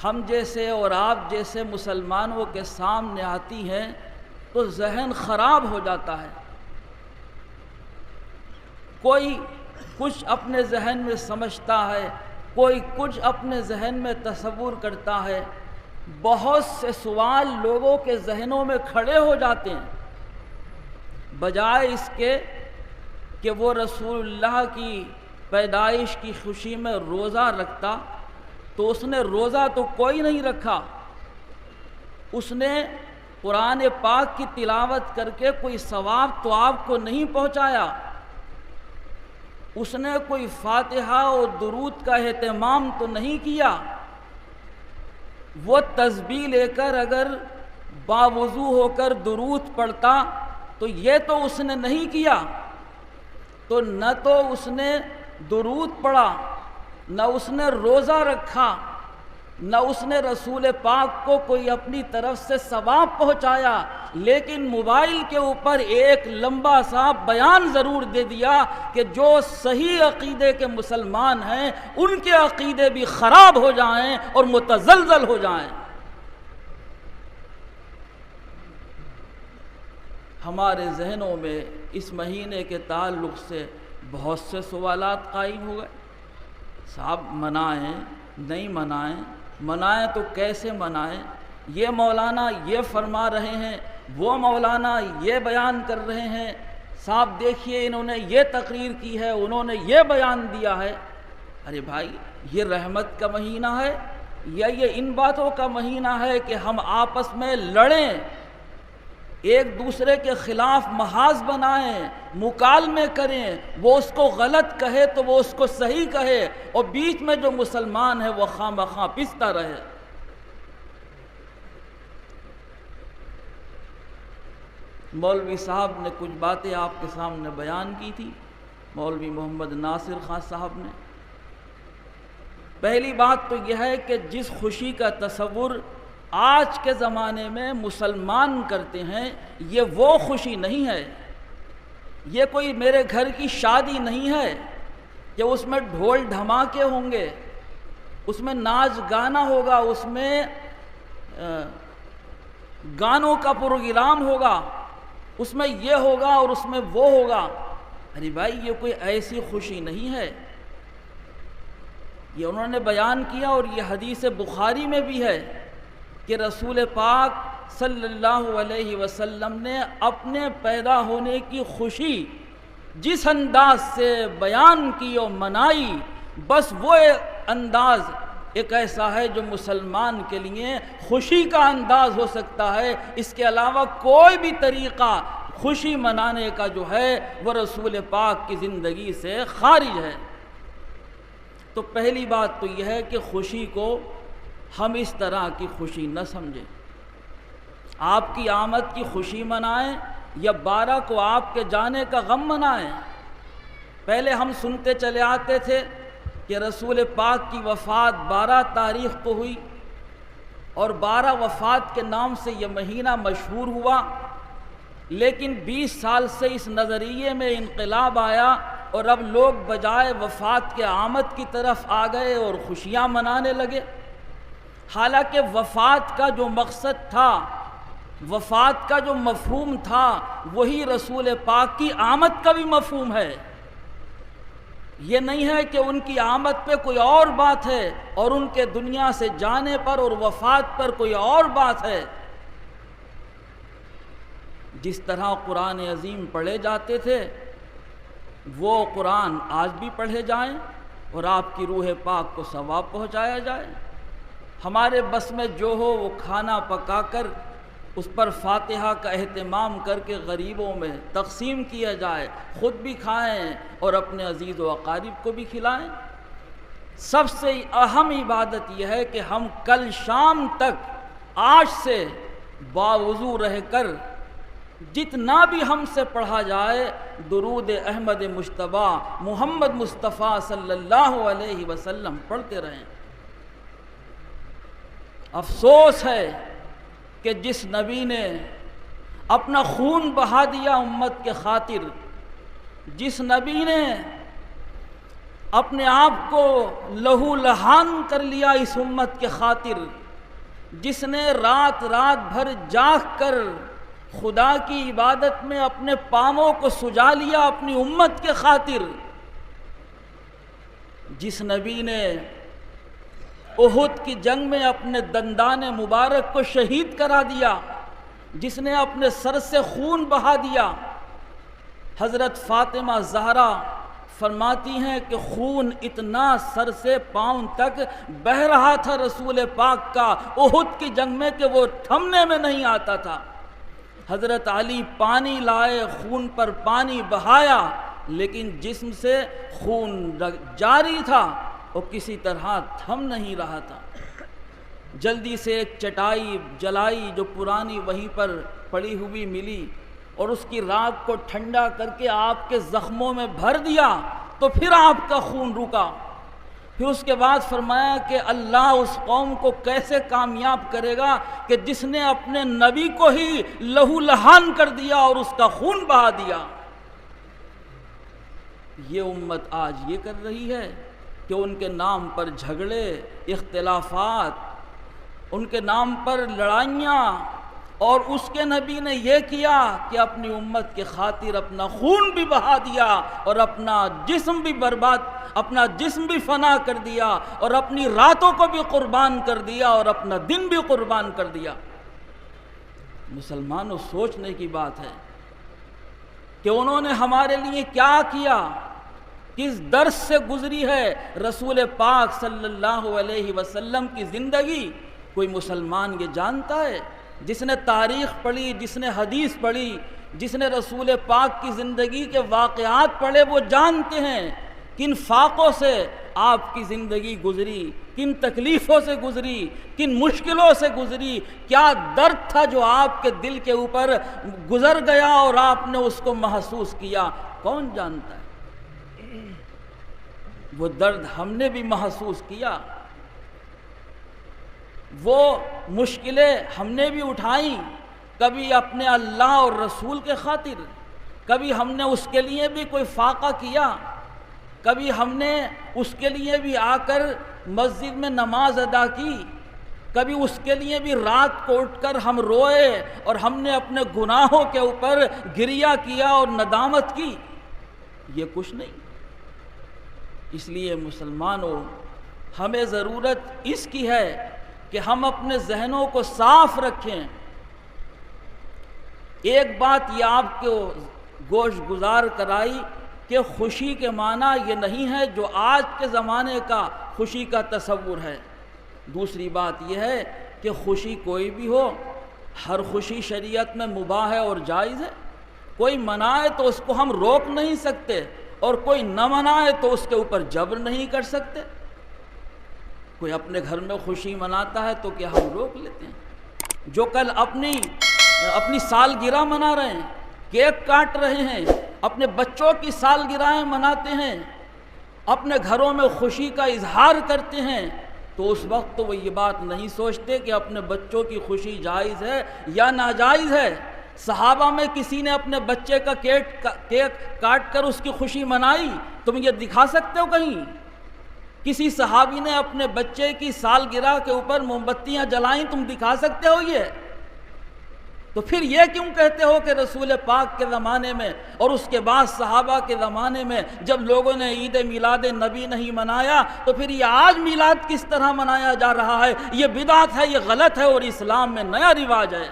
ہم جیسے اور آپ جیسے مسلمانوں کے سامنے آتی ہیں تو ذہن خراب ہو جاتا ہے۔ کوئی کچھ اپنے ذہن میں سمجھتا ہے، کوئی کچھ اپنے ذہن میں تصور کرتا ہے، بہت سے سوال لوگوں کے ذہنوں میں کھڑے ہو جاتے ہیں، بجائے اس کے کہ وہ رسول اللہ کی پیدائش کی خوشی میں روزہ رکھتا تو اس نے روزہ تو کوئی نہیں رکھا، اس نے قرآن پاک کی تلاوت کر کے کوئی ثواب تو آپ کو نہیں پہنچایا، اس نے کوئی فاتحہ اور درود کا اہتمام تو نہیں کیا۔ وہ تسبیح لے کر اگر باوضو ہو کر درود پڑھتا تو یہ تو اس نے نہیں کیا، تو نہ تو اس نے درود پڑھا، نہ اس نے روزہ رکھا، نہ اس نے رسول پاک کو کوئی اپنی طرف سے ثواب پہنچایا، لیکن موبائل کے اوپر ایک لمبا سا بیان ضرور دے دیا کہ جو صحیح عقیدے کے مسلمان ہیں ان کے عقیدے بھی خراب ہو جائیں اور متزلزل ہو جائیں۔ ہمارے ذہنوں میں اس مہینے کے تعلق سے بہت سے سوالات قائم ہو گئے۔ صاحب منائیں نہیں منائیں، منائیں تو کیسے منائیں؟ یہ مولانا یہ فرما رہے ہیں، وہ مولانا یہ بیان کر رہے ہیں، صاحب دیکھیے انہوں نے یہ تقریر کی ہے، انہوں نے یہ بیان دیا ہے۔ ارے بھائی، یہ رحمت کا مہینہ ہے یا یہ ان باتوں کا مہینہ ہے کہ ہم آپس میں لڑیں، ایک دوسرے کے خلاف محاذ بنائیں، مکالمے کریں، وہ اس کو غلط کہے تو وہ اس کو صحیح کہے، اور بیچ میں جو مسلمان ہے وہ خواہ مخواہ پستا رہے۔ مولوی صاحب نے کچھ باتیں آپ کے سامنے بیان کی تھی، مولوی محمد ناصر خان صاحب نے۔ پہلی بات تو یہ ہے کہ جس خوشی کا تصور آج کے زمانے میں مسلمان کرتے ہیں یہ وہ خوشی نہیں ہے، یہ کوئی میرے گھر کی شادی نہیں ہے کہ اس میں ڈھول دھماکے ہوں گے، اس میں ناچ گانا ہوگا، اس میں گانوں کا پروگرام ہوگا، اس میں یہ ہوگا اور اس میں وہ ہوگا۔ ارے بھائی، یہ کوئی ایسی خوشی نہیں ہے۔ یہ انہوں نے بیان کیا، اور یہ حدیث بخاری میں بھی ہے کہ رسول پاک صلی اللہ علیہ وسلم نے اپنے پیدا ہونے کی خوشی جس انداز سے بیان کی اور منائی، بس وہ انداز ایک ایسا ہے جو مسلمان کے لیے خوشی کا انداز ہو سکتا ہے۔ اس کے علاوہ کوئی بھی طریقہ خوشی منانے کا جو ہے وہ رسول پاک کی زندگی سے خارج ہے۔ تو پہلی بات تو یہ ہے کہ خوشی کو ہم اس طرح کی خوشی نہ سمجھیں۔ آپ کی آمد کی خوشی منائیں یا 12 کو آپ کے جانے کا غم منائیں۔ پہلے ہم سنتے چلے آتے تھے کہ رسول پاک کی وفات 12 تاریخ کو ہوئی، اور 12 وفات کے نام سے یہ مہینہ مشہور ہوا، لیکن 20 سال سے اس نظریے میں انقلاب آیا، اور اب لوگ بجائے وفات کے آمد کی طرف آ گئے اور خوشیاں منانے لگے۔ حالانکہ وفات کا جو مقصد تھا، وفات کا جو مفہوم تھا، وہی رسول پاک کی آمد کا بھی مفہوم ہے۔ یہ نہیں ہے کہ ان کی آمد پہ کوئی اور بات ہے اور ان کے دنیا سے جانے پر اور وفات پر کوئی اور بات ہے۔ جس طرح قرآن عظیم پڑھے جاتے تھے وہ قرآن آج بھی پڑھے جائیں اور آپ کی روح پاک کو ثواب پہنچایا جائے۔ ہمارے بس میں جو ہو وہ کھانا پکا کر اس پر فاتحہ کا اہتمام کر کے غریبوں میں تقسیم کیا جائے، خود بھی کھائیں اور اپنے عزیز و اقارب کو بھی کھلائیں۔ سب سے اہم عبادت یہ ہے کہ ہم کل شام تک آج سے باوضو رہ کر جتنا بھی ہم سے پڑھا جائے درود احمد مجتبیٰ محمد مصطفیٰ صلی اللہ علیہ وسلم پڑھتے رہیں۔ افسوس ہے کہ جس نبی نے اپنا خون بہا دیا امت کے خاطر، جس نبی نے اپنے آپ کو لہو لہان کر لیا اس امت کے خاطر، جس نے رات رات بھر جاگ کر خدا کی عبادت میں اپنے پاؤں کو سجا لیا اپنی امت کے خاطر، جس نبی نے احد کی جنگ میں اپنے دندان مبارک کو شہید کرا دیا، جس نے اپنے سر سے خون بہا دیا۔ حضرت فاطمہ زہرا فرماتی ہیں کہ خون اتنا سر سے پاؤں تک بہہ رہا تھا رسول پاک کا احد کی جنگ میں کہ وہ تھمنے میں نہیں آتا تھا۔ حضرت علی پانی لائے، خون پر پانی بہایا، لیکن جسم سے خون جاری تھا اور کسی طرح تھم نہیں رہا تھا۔ جلدی سے ایک چٹائی جلائی جو پرانی وہیں پر پڑی ہوئی ملی، اور اس کی رات کو ٹھنڈا کر کے آپ کے زخموں میں بھر دیا، تو پھر آپ کا خون رکا۔ پھر اس کے بعد فرمایا کہ اللہ اس قوم کو کیسے کامیاب کرے گا کہ جس نے اپنے نبی کو ہی لہو لہان کر دیا اور اس کا خون بہا دیا۔ یہ امت آج یہ کر رہی ہے کہ ان کے نام پر جھگڑے، اختلافات، ان کے نام پر لڑائیاں، اور اس کے نبی نے یہ کیا کہ اپنی امت کے خاطر اپنا خون بھی بہا دیا اور اپنا جسم بھی برباد، اپنا جسم بھی فنا کر دیا اور اپنی راتوں کو بھی قربان کر دیا اور اپنا دن بھی قربان کر دیا۔ مسلمانوں، سوچنے کی بات ہے کہ انہوں نے ہمارے لیے کیا کیا، کس درس سے گزری ہے رسول پاک صلی اللہ علیہ وسلم کی زندگی۔ کوئی مسلمان یہ جانتا ہے؟ جس نے تاریخ پڑھی، جس نے حدیث پڑھی، جس نے رسول پاک کی زندگی کے واقعات پڑھے، وہ جانتے ہیں کن فاقوں سے آپ کی زندگی گزری، کن تکلیفوں سے گزری، کن مشکلوں سے گزری، کیا درد تھا جو آپ کے دل کے اوپر گزر گیا اور آپ نے اس کو محسوس کیا۔ کون جانتا ہے؟ وہ درد ہم نے بھی محسوس کیا، وہ مشکلیں ہم نے بھی اٹھائیں، کبھی اپنے اللہ اور رسول کے خاطر، کبھی ہم نے اس کے لیے بھی کوئی فاقہ کیا، کبھی ہم نے اس کے لیے بھی آ کر مسجد میں نماز ادا کی، کبھی اس کے لیے بھی رات کو اٹھ کر ہم روئے اور ہم نے اپنے گناہوں کے اوپر گریہ کیا اور ندامت کی۔ یہ کچھ نہیں۔ اس لیے مسلمانوں، ہمیں ضرورت اس کی ہے کہ ہم اپنے ذہنوں کو صاف رکھیں۔ ایک بات یہ آپ کو گوش گزار کرائی کہ خوشی کے معنی یہ نہیں ہے جو آج کے زمانے کا خوشی کا تصور ہے۔ دوسری بات یہ ہے کہ خوشی کوئی بھی ہو، ہر خوشی شریعت میں مباح ہے اور جائز ہے۔ کوئی منائے تو اس کو ہم روک نہیں سکتے، اور کوئی نہ منائے تو اس کے اوپر جبر نہیں کر سکتے۔ کوئی اپنے گھر میں خوشی مناتا ہے تو کیا ہم روک لیتے ہیں؟ جو کل اپنی سالگرہ منا رہے ہیں، کیک کاٹ رہے ہیں، اپنے بچوں کی سالگرہیں مناتے ہیں، اپنے گھروں میں خوشی کا اظہار کرتے ہیں، تو اس وقت تو وہ یہ بات نہیں سوچتے کہ اپنے بچوں کی خوشی جائز ہے یا ناجائز ہے۔ صحابہ میں کسی نے اپنے بچے کا کیک کاٹ کر اس کی خوشی منائی؟ تم یہ دکھا سکتے ہو کہیں؟ کسی صحابی نے اپنے بچے کی سالگرہ کے اوپر موم بتیاں جلائیں؟ تم دکھا سکتے ہو یہ؟ تو پھر یہ کیوں کہتے ہو کہ رسول پاک کے زمانے میں اور اس کے بعد صحابہ کے زمانے میں جب لوگوں نے عید میلاد نبی نہیں منایا، تو پھر یہ آج میلاد کس طرح منایا جا رہا ہے؟ یہ بدعت ہے، یہ غلط ہے، اور اسلام میں نیا رواج ہے۔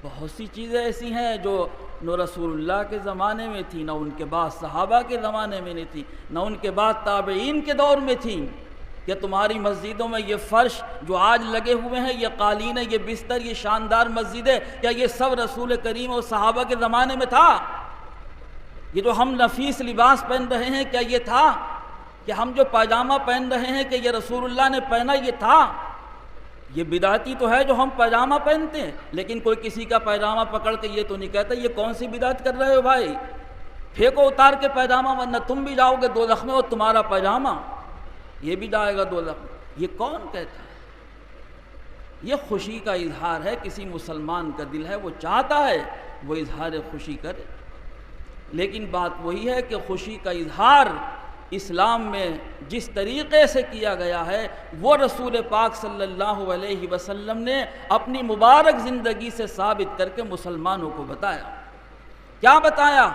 بہت سی چیزیں ایسی ہیں جو نہ رسول اللہ کے زمانے میں تھی، نہ ان کے بعد صحابہ کے زمانے میں نہیں تھی، نہ ان کے بعد تابعین کے دور میں تھی۔ کہ تمہاری مسجدوں میں یہ فرش جو آج لگے ہوئے ہیں، یہ قالین ہے، یہ بستر، یہ شاندار مسجد ہے، کیا یہ سب رسول کریم اور صحابہ کے زمانے میں تھا؟ یہ جو ہم نفیس لباس پہن رہے ہیں، کیا یہ تھا؟ کہ ہم جو پاجامہ پہن رہے ہیں، کہ یہ رسول اللہ نے پہنا؟ یہ تھا؟ یہ بدعتی تو ہے جو ہم پاجامہ پہنتے ہیں، لیکن کوئی کسی کا پاجامہ پکڑ کے یہ تو نہیں کہتا یہ کون سی بدعت کر رہے ہو بھائی، پھینکو اتار کے پاجامہ، ورنہ تم بھی جاؤ گے دوزخ میں اور تمہارا پاجامہ یہ بھی جائے گا دوزخ میں۔ یہ کون کہتا ہے؟ یہ خوشی کا اظہار ہے، کسی مسلمان کا دل ہے وہ چاہتا ہے وہ اظہار خوشی کرے، لیکن بات وہی ہے کہ خوشی کا اظہار اسلام میں جس طریقے سے کیا گیا ہے وہ رسول پاک صلی اللہ علیہ وسلم نے اپنی مبارک زندگی سے ثابت کر کے مسلمانوں کو بتایا۔ کیا بتایا؟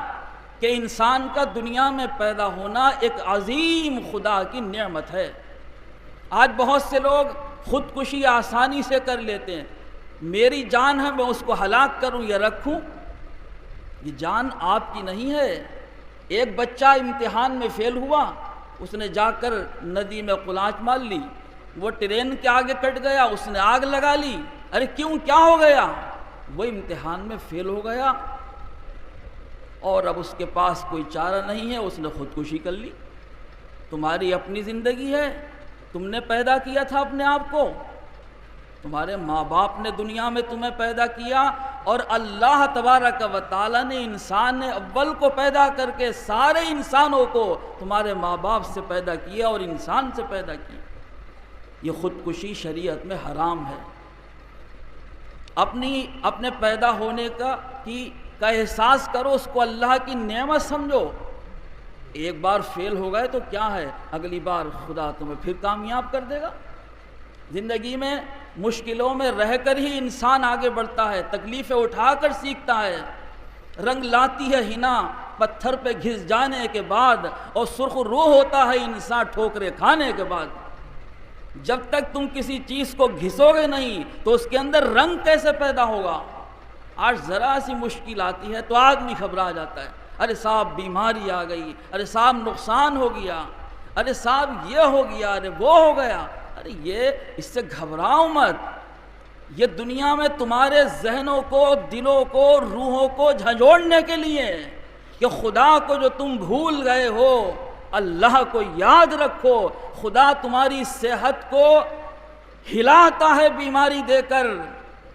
کہ انسان کا دنیا میں پیدا ہونا ایک عظیم خدا کی نعمت ہے۔ آج بہت سے لوگ خودکشی آسانی سے کر لیتے ہیں۔ میری جان ہے، میں اس کو ہلاک کروں یا رکھوں؟ یہ جان آپ کی نہیں ہے۔ ایک بچہ امتحان میں فیل ہوا، اس نے جا کر ندی میں قلاچ مار لی، وہ ٹرین کے آگے کٹ گیا، اس نے آگ لگا لی۔ ارے کیوں؟ کیا ہو گیا؟ وہ امتحان میں فیل ہو گیا اور اب اس کے پاس کوئی چارہ نہیں ہے، اس نے خودکشی کر لی۔ تمہاری اپنی زندگی ہے، تم نے پیدا کیا تھا اپنے آپ کو، تمہارے ماں باپ نے دنیا میں تمہیں پیدا کیا، اور اللہ تبارک و تعالیٰ نے انسان نے اول کو پیدا کر کے سارے انسانوں کو تمہارے ماں باپ سے پیدا کیا اور انسان سے پیدا کیا۔ یہ خودکشی شریعت میں حرام ہے۔ اپنے پیدا ہونے کا احساس کرو، اس کو اللہ کی نعمت سمجھو۔ ایک بار فیل ہو گئے تو کیا ہے، اگلی بار خدا تمہیں پھر کامیاب کر دے گا۔ زندگی میں مشکلوں میں رہ کر ہی انسان آگے بڑھتا ہے، تکلیفیں اٹھا کر سیکھتا ہے۔ رنگ لاتی ہے حنا پتھر پہ گھس جانے کے بعد، اور سرخ روح ہوتا ہے انسان ٹھوکریں کھانے کے بعد۔ جب تک تم کسی چیز کو گھسو گے نہیں تو اس کے اندر رنگ کیسے پیدا ہوگا؟ آج ذرا سی مشکل آتی ہے تو آدمی گھبرا جاتا ہے، ارے صاحب بیماری آ گئی، ارے صاحب نقصان ہو گیا، ارے صاحب یہ ہو گیا، ارے وہ ہو گیا۔ ارے یہ اس سے گھبراؤ مت۔ یہ دنیا میں تمہارے ذہنوں کو، دلوں کو، روحوں کو جھنجھوڑنے کے لیے کہ خدا کو جو تم بھول گئے ہو، اللہ کو یاد رکھو۔ خدا تمہاری صحت کو ہلاتا ہے بیماری دے کر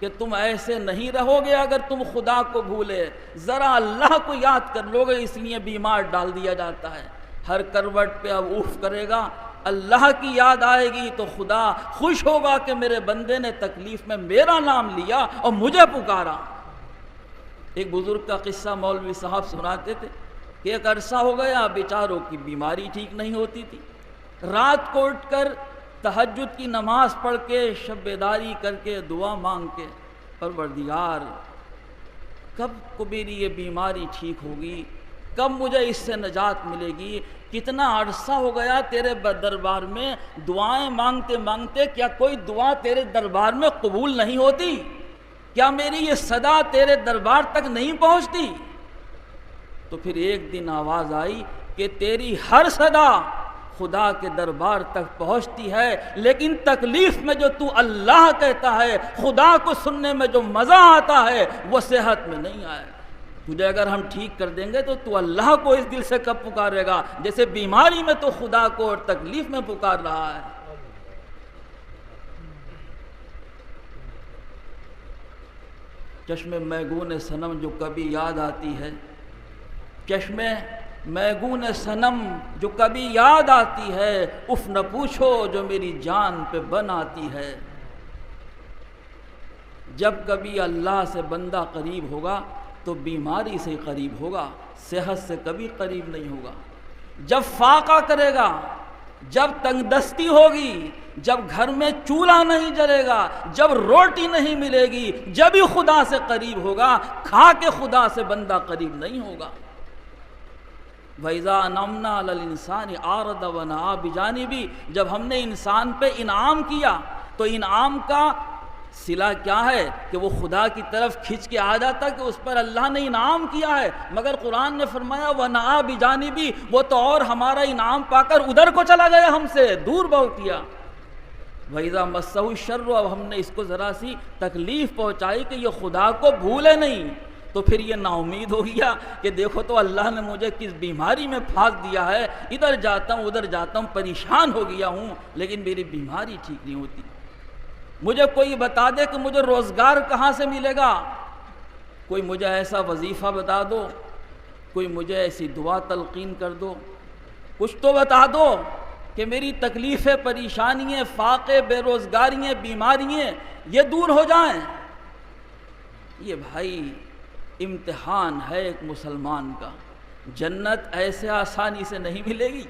کہ تم ایسے نہیں رہو گے اگر تم خدا کو بھولے۔ ذرا اللہ کو یاد کر لو گے، اس لیے بیمار ڈال دیا جاتا ہے۔ ہر کروٹ پہ اب اوف کرے گا، اللہ کی یاد آئے گی تو خدا خوش ہوگا کہ میرے بندے نے تکلیف میں میرا نام لیا اور مجھے پکارا۔ ایک بزرگ کا قصہ مولوی صاحب سناتے تھے کہ ایک عرصہ ہو گیا بیچاروں کی بیماری ٹھیک نہیں ہوتی تھی۔ رات کو اٹھ کر تہجد کی نماز پڑھ کے، شب بیداری کر کے، دعا مانگ کے، پروردگار کب کو میری یہ بیماری ٹھیک ہوگی؟ کب مجھے اس سے نجات ملے گی؟ کتنا عرصہ ہو گیا تیرے دربار میں دعائیں مانگتے مانگتے، کیا کوئی دعا تیرے دربار میں قبول نہیں ہوتی؟ کیا میری یہ صدا تیرے دربار تک نہیں پہنچتی؟ تو پھر ایک دن آواز آئی کہ تیری ہر صدا خدا کے دربار تک پہنچتی ہے، لیکن تکلیف میں جو تو اللہ کہتا ہے، خدا کو سننے میں جو مزہ آتا ہے، وہ صحت میں نہیں آئے۔ تجھے اگر ہم ٹھیک کر دیں گے تو اللہ کو اس دل سے کب پکارے گا جیسے بیماری میں تو خدا کو اور تکلیف میں پکار رہا ہے۔ چشم میگون صنم جو کبھی یاد آتی ہے، چشم میگون صنم جو کبھی یاد آتی ہے، اف نہ پوچھو جو میری جان پہ بن آتی ہے۔ جب کبھی اللہ سے بندہ قریب ہوگا تو بیماری سے قریب ہوگا، صحت سے کبھی قریب نہیں ہوگا۔ جب فاقہ کرے گا، جب تنگ دستی ہوگی، جب گھر میں چولہا نہیں جلے گا، جب روٹی نہیں ملے گی، جب ہی خدا سے قریب ہوگا، کھا کے خدا سے بندہ قریب نہیں ہوگا۔ وَإِذَا أَنْعَمْنَا عَلَى الْإِنسَانِ أَعْرَضَ وَنَأَىٰ بِجَانِبِهِ، جب ہم نے انسان پہ انعام کیا تو انعام کا صلہ کیا ہے کہ وہ خدا کی طرف کھنچ کے آ جاتا کہ اس پر اللہ نے انعام کیا ہے، مگر قرآن نے فرمایا وَنَأَىٰ بِجَانِبِهِ، وہ تو اور ہمارا انعام پا کر ادھر کو چلا گیا، ہم سے دور بہت کیا۔ وَإِذَا مَسَّهُ الشَّرُّ، اب ہم نے اس کو ذرا سی تکلیف پہنچائی کہ یہ خدا کو بھولے نہیں، تو پھر یہ نا امید ہو گیا کہ دیکھو تو اللہ نے مجھے کس بیماری میں پھانس دیا ہے، ادھر جاتا ہوں ادھر جاتا ہوں، پریشان ہو گیا ہوں، لیکن میری بیماری ٹھیک نہیں ہوتی۔ مجھے کوئی بتا دے کہ مجھے روزگار کہاں سے ملے گا، کوئی مجھے ایسا وظیفہ بتا دو، کوئی مجھے ایسی دعا تلقین کر دو، کچھ تو بتا دو کہ میری تکلیفیں، پریشانیاں، فاقے، بے روزگاریاں، بیماریاں یہ دور ہو جائیں۔ یہ بھائی امتحان ہے ایک مسلمان کا، جنت ایسے آسانی سے نہیں ملے گی،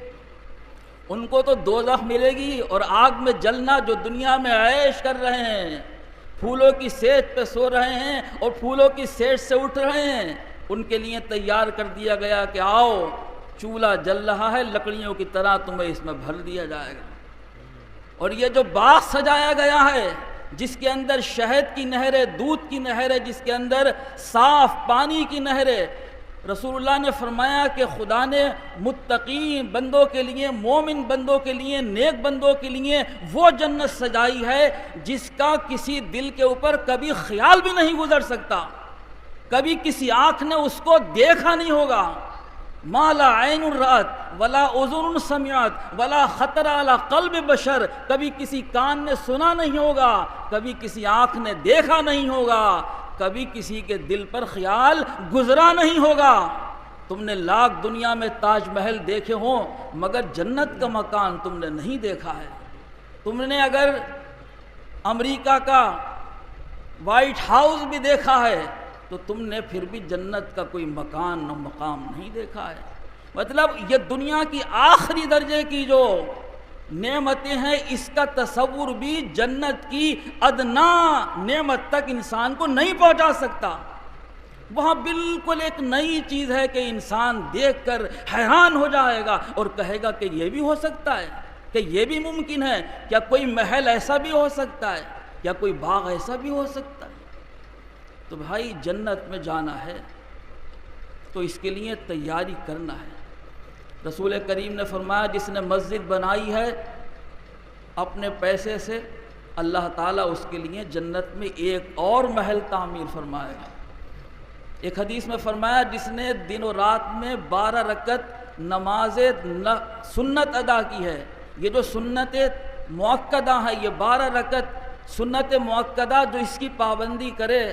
ان کو تو دوزخ ملے گی اور آگ میں جلنا، جو دنیا میں عیش کر رہے ہیں، پھولوں کی سیج پہ سو رہے ہیں اور پھولوں کی سیج سے اٹھ رہے ہیں، ان کے لیے تیار کر دیا گیا کہ آؤ چولہا جل رہا ہے، لکڑیوں کی طرح تمہیں اس میں بھر دیا جائے گا۔ اور یہ جو باغ سجایا گیا ہے جس کے اندر شہد کی نہریں، دودھ کی نہریں، جس کے اندر صاف پانی کی نہریں، رسول اللہ نے فرمایا کہ خدا نے متقین بندوں کے لیے، مومن بندوں کے لیے، نیک بندوں کے لیے وہ جنت سجائی ہے جس کا کسی دل کے اوپر کبھی خیال بھی نہیں گزر سکتا، کبھی کسی آنکھ نے اس کو دیکھا نہیں ہوگا۔ ما لا عین رأت ولا اذن سمعت ولا خطر علی قلب بشر، کبھی کسی کان نے سنا نہیں ہوگا، کبھی کسی آنکھ نے دیکھا نہیں ہوگا، کبھی کسی کے دل پر خیال گزرا نہیں ہوگا۔ تم نے لاکھ دنیا میں تاج محل دیکھے ہوں مگر جنت کا مکان تم نے نہیں دیکھا ہے۔ تم نے اگر امریکہ کا وائٹ ہاؤس بھی دیکھا ہے تو تم نے پھر بھی جنت کا کوئی مکان و مقام نہیں دیکھا ہے۔ مطلب یہ دنیا کی آخری درجے کی جو نعمتیں ہیں، اس کا تصور بھی جنت کی ادنا نعمت تک انسان کو نہیں پہنچا سکتا۔ وہاں بالکل ایک نئی چیز ہے کہ انسان دیکھ کر حیران ہو جائے گا اور کہے گا کہ یہ بھی ہو سکتا ہے، کہ یہ بھی ممکن ہے، کیا کوئی محل ایسا بھی ہو سکتا ہے، کیا کوئی باغ ایسا بھی ہو سکتا ہے۔ تو بھائی جنت میں جانا ہے تو اس کے لیے تیاری کرنا ہے۔ رسول کریم نے فرمایا جس نے مسجد بنائی ہے اپنے پیسے سے، اللہ تعالیٰ اس کے لیے جنت میں ایک اور محل تعمیر فرمائے گا۔ ایک حدیث میں فرمایا جس نے دن و رات میں 12 رکعت نماز سنت ادا کی ہے، یہ جو سنت مؤکدہ ہیں، یہ 12 رکعت سنت مؤکدہ جو اس کی پابندی کرے،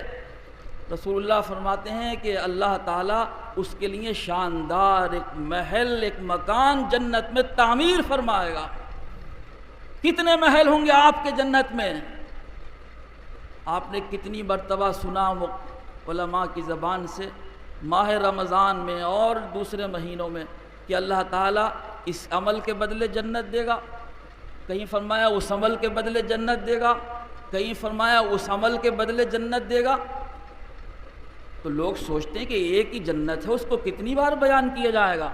رسول اللہ فرماتے ہیں کہ اللہ تعالیٰ اس کے لیے شاندار ایک محل، ایک مکان جنت میں تعمیر فرمائے گا۔ کتنے محل ہوں گے آپ کے جنت میں؟ آپ نے کتنی مرتبہ سنا علماء کی زبان سے ماہ رمضان میں اور دوسرے مہینوں میں کہ اللہ تعالیٰ اس عمل کے بدلے جنت دے گا، کہیں فرمایا اس عمل کے بدلے جنت دے گا، کہیں فرمایا اس عمل کے بدلے جنت دے گا۔ تو لوگ سوچتے ہیں کہ ایک ہی جنت ہے، اس کو کتنی بار بیان کیا جائے گا؟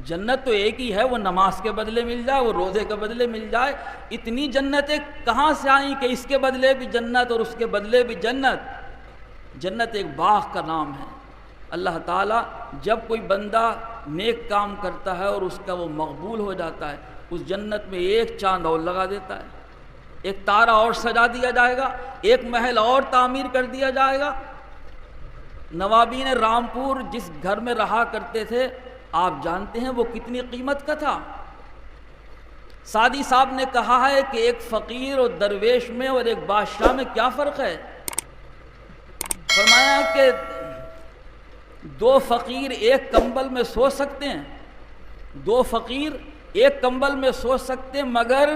جنت تو ایک ہی ہے، وہ نماز کے بدلے مل جائے، وہ روزے کے بدلے مل جائے۔ اتنی جنتیں کہاں سے آئیں کہ اس کے بدلے بھی جنت اور اس کے بدلے بھی جنت؟ جنت ایک باغ کا نام ہے۔ اللہ تعالیٰ جب کوئی بندہ نیک کام کرتا ہے اور اس کا وہ مقبول ہو جاتا ہے، اس جنت میں ایک چاند اور لگا دیتا ہے، ایک تارا اور سجا دیا جائے گا، ایک محل اور تعمیر کر دیا جائے گا۔ نوابین رامپور جس گھر میں رہا کرتے تھے، آپ جانتے ہیں وہ کتنی قیمت کا تھا؟ سعدی صاحب نے کہا ہے کہ ایک فقیر اور درویش میں اور ایک بادشاہ میں کیا فرق ہے؟ فرمایا کہ دو فقیر ایک کمبل میں سو سکتے ہیں، دو فقیر ایک کمبل میں سو سکتے ہیں، مگر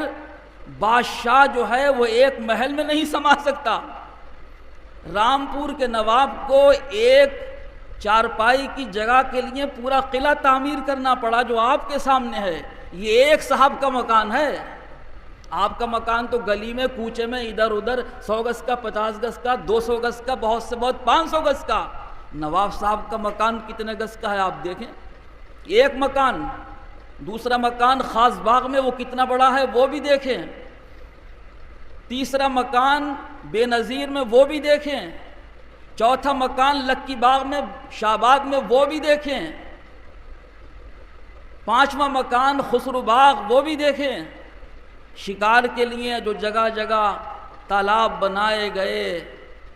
بادشاہ جو ہے وہ ایک محل میں نہیں سما سکتا۔ رامپور کے نواب کو ایک چارپائی کی جگہ کے لیے پورا قلعہ تعمیر کرنا پڑا جو آپ کے سامنے ہے۔ یہ ایک صاحب کا مکان ہے، آپ کا مکان تو گلی میں کوچے میں ادھر ادھر 100 گز کا، 50 گز کا، 200 گز کا، بہت سے بہت 500 گز کا۔ نواب صاحب کا مکان کتنے گز کا ہے آپ دیکھیں، ایک مکان۔ دوسرا مکان خاص باغ میں وہ کتنا بڑا ہے وہ بھی دیکھیں، تیسرا مکان بے نظیر میں وہ بھی دیکھیں، چوتھا مکان لکی باغ میں شہباد میں وہ بھی دیکھیں، پانچواں مکان خسرو باغ وہ بھی دیکھیں۔ شکار کے لیے جو جگہ جگہ تالاب بنائے گئے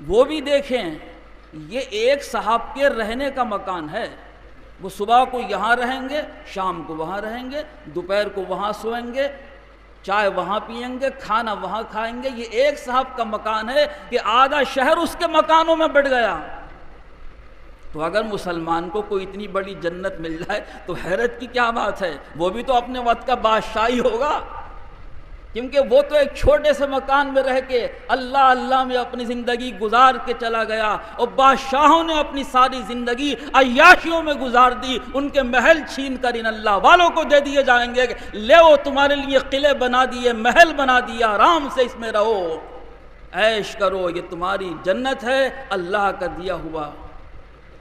وہ بھی دیکھیں۔ یہ ایک صاحب کے رہنے کا مکان ہے، وہ صبح کو یہاں رہیں گے، شام کو وہاں رہیں گے، دوپہر کو وہاں سوئیں گے، چائے وہاں پئیں گے، کھانا وہاں کھائیں گے۔ یہ ایک صاحب کا مکان ہے کہ آدھا شہر اس کے مکانوں میں بٹ گیا۔ تو اگر مسلمان کو کوئی اتنی بڑی جنت مل جائے تو حیرت کی کیا بات ہے؟ وہ بھی تو اپنے وقت کا بادشاہ ہی ہوگا، کیونکہ وہ تو ایک چھوٹے سے مکان میں رہ کے اللہ اللہ میں اپنی زندگی گزار کے چلا گیا، اور بادشاہوں نے اپنی ساری زندگی عیاشیوں میں گزار دی۔ ان کے محل چھین کر ان اللہ والوں کو دے دیے جائیں گے کہ لے وہ تمہارے لیے قلعے بنا دیے، محل بنا دیا، آرام سے اس میں رہو، عیش کرو، یہ تمہاری جنت ہے، اللہ کا دیا ہوا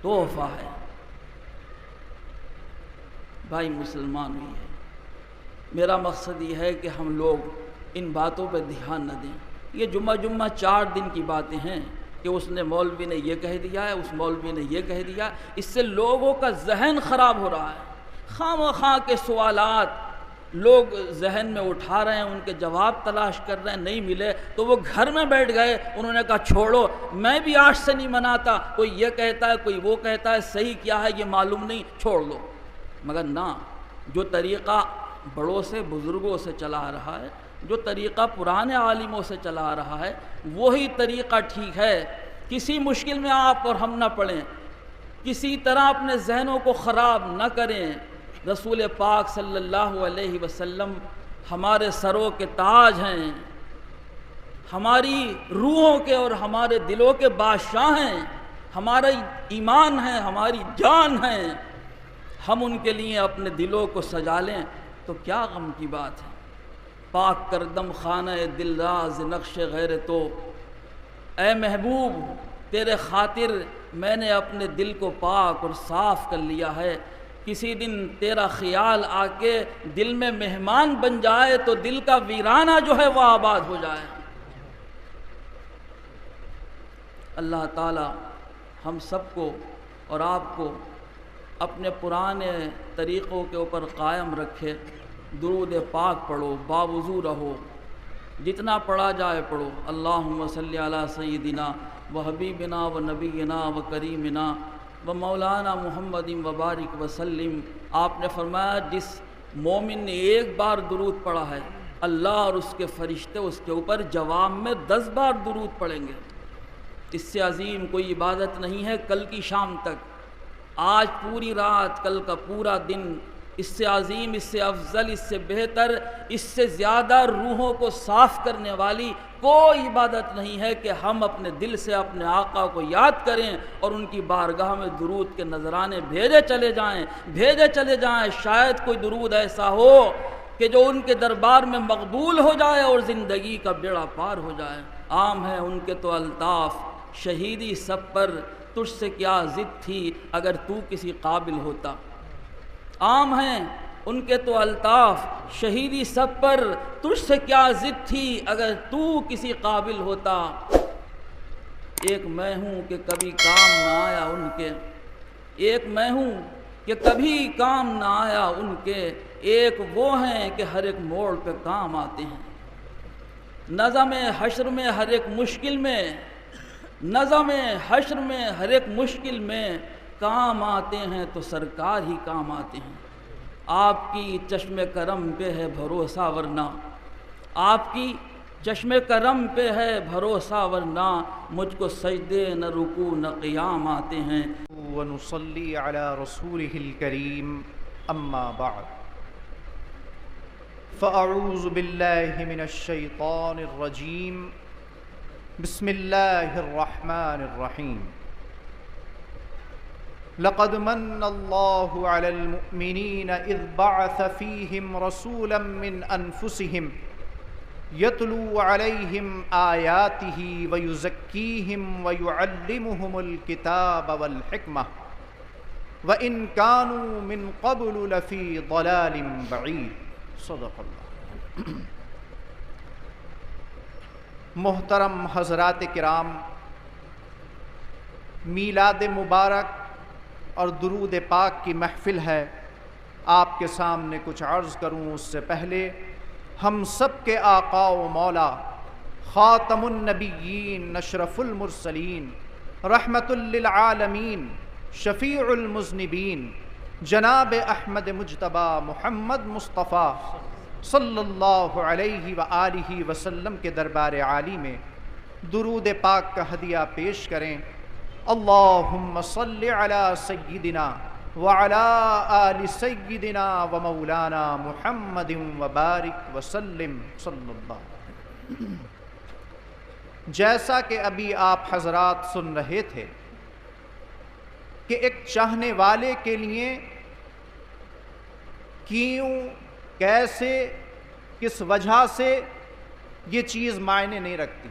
تحفہ ہے۔ بھائی مسلمان ہوئی ہے، میرا مقصد یہ ہے کہ ہم لوگ ان باتوں پہ دھیان نہ دیں۔ یہ جمعہ 4 دن کی باتیں ہیں کہ اس نے مولوی نے یہ کہہ دیا ہے، اس مولوی نے یہ کہہ دیا، اس سے لوگوں کا ذہن خراب ہو رہا ہے۔ خواہ مخواہ کے سوالات لوگ ذہن میں اٹھا رہے ہیں، ان کے جواب تلاش کر رہے ہیں، نہیں ملے تو وہ گھر میں بیٹھ گئے، انہوں نے کہا چھوڑو میں بھی آج سے نہیں مناتا، کوئی یہ کہتا ہے کوئی وہ کہتا ہے، صحیح کیا ہے یہ معلوم نہیں، چھوڑ دو۔ مگر نہ، جو طریقہ بڑوں سے بزرگوں سے چلا آ رہا ہے، جو طریقہ پرانے عالموں سے چلا آ رہا ہے، وہی طریقہ ٹھیک ہے۔ کسی مشکل میں آپ اور ہم نہ پڑیں، کسی طرح اپنے ذہنوں کو خراب نہ کریں۔ رسول پاک صلی اللہ علیہ وسلم ہمارے سروں کے تاج ہیں، ہماری روحوں کے اور ہمارے دلوں کے بادشاہ ہیں، ہمارا ایمان ہے، ہماری جان ہے۔ ہم ان کے لیے اپنے دلوں کو سجا لیں تو کیا غم کی بات ہے۔ پاک کردم خانہ دل راز نقش غیر تو، اے محبوب تیرے خاطر میں نے اپنے دل کو پاک اور صاف کر لیا ہے۔ کسی دن تیرا خیال آ کے دل میں مہمان بن جائے تو دل کا ویرانہ جو ہے وہ آباد ہو جائے۔ اللہ تعالی ہم سب کو اور آپ کو اپنے پرانے طریقوں کے اوپر قائم رکھے۔ درود پاک پڑھو، باوضو رہو، جتنا پڑھا جائے پڑھو۔ اللہم صلی علی سیدنا و حبیبنا و نبینا و کریمنا و مولانا محمد و بارک وسلم۔ آپ نے فرمایا جس مومن نے ایک بار درود پڑھا ہے، اللہ اور اس کے فرشتے اس کے اوپر جواب میں 10 بار درود پڑھیں گے۔ اس سے عظیم کوئی عبادت نہیں ہے کل کی شام تک، آج پوری رات، کل کا پورا دن۔ اس سے عظیم، اس سے افضل، اس سے بہتر، اس سے زیادہ روحوں کو صاف کرنے والی کوئی عبادت نہیں ہے کہ ہم اپنے دل سے اپنے آقا کو یاد کریں اور ان کی بارگاہ میں درود کے نذرانے بھیجے چلے جائیں۔ شاید کوئی درود ایسا ہو کہ جو ان کے دربار میں مقبول ہو جائے اور زندگی کا بیڑا پار ہو جائے۔ عام ہے ان کے تو الطاف، شہیدی سب پر تجھ سے کیا ضد تھی اگر تو کسی قابل ہوتا۔ عام ہیں ان کے تو الطاف شہیدی سب پر، تجھ سے کیا ضد تھی اگر تو کسی قابل ہوتا۔ ایک میں ہوں کہ کبھی کام نہ آیا ان کے، ایک میں ہوں کہ کبھی کام نہ آیا ان کے، ایک وہ ہیں کہ ہر ایک موڑ پہ کام آتے ہیں۔ نظم حشر میں ہر ایک مشکل میں، نظم حشر میں ہر ایک مشکل میں کام آتے ہیں تو سرکار ہی کام آتے ہیں۔ آپ کی چشم کرم پہ ہے بھروسہ ورنہ، آپ کی چشم کرم پہ ہے بھروسہ ورنہ مجھ کو سجدے نہ رکوع نہ قیام آتے ہیں۔ ونصلی علی رسولہ الکریم، اما بعد، فاعوذ باللہ من الشیطان الرجیم، بسم اللہ الرحمن الرحیم۔ لقد من اللہ علی المؤمنین اذ بعث فیہم رسولا من انفسہم یتلو علیہم آیاتہ ویزکیہم ویعلمہم الکتاب والحکمہ وإن كانوا من قبل لفی ضلال بعید۔ صدق اللہ۔ محترم حضرات کرام، میلاد مبارک اور درود پاک کی محفل ہے، آپ کے سامنے کچھ عرض کروں اس سے پہلے ہم سب کے آقا و مولا خاتم النبیین اشرف المرسلین رحمت للعالمین شفیع المذنبین جناب احمد مجتبی محمد مصطفیٰ صلی اللہ علیہ وآلہ وسلم کے دربار عالی میں درود پاک کا ہدیہ پیش کریں۔ اللہم صلی علی سیدنا وعلی آل سیدنا و مولانا محمد وبارک وسلم صلی اللہ۔ جیسا کہ ابھی آپ حضرات سن رہے تھے کہ ایک چاہنے والے کے لیے کیوں، کیسے، کس وجہ سے یہ چیز معنی نہیں رکھتی۔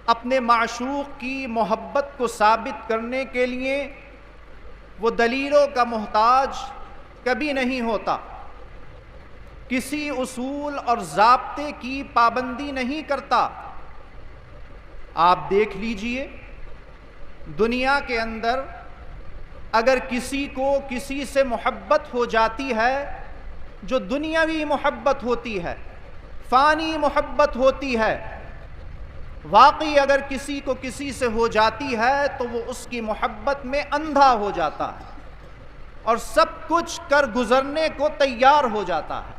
اپنے معشوق کی محبت کو ثابت کرنے کے لیے وہ دلیلوں کا محتاج کبھی نہیں ہوتا، کسی اصول اور ضابطے کی پابندی نہیں کرتا۔ آپ دیکھ لیجئے، دنیا کے اندر اگر کسی کو کسی سے محبت ہو جاتی ہے، جو دنیاوی محبت ہوتی ہے، فانی محبت ہوتی ہے، واقعی اگر کسی کو کسی سے ہو جاتی ہے تو وہ اس کی محبت میں اندھا ہو جاتا ہے اور سب کچھ کر گزرنے کو تیار ہو جاتا ہے،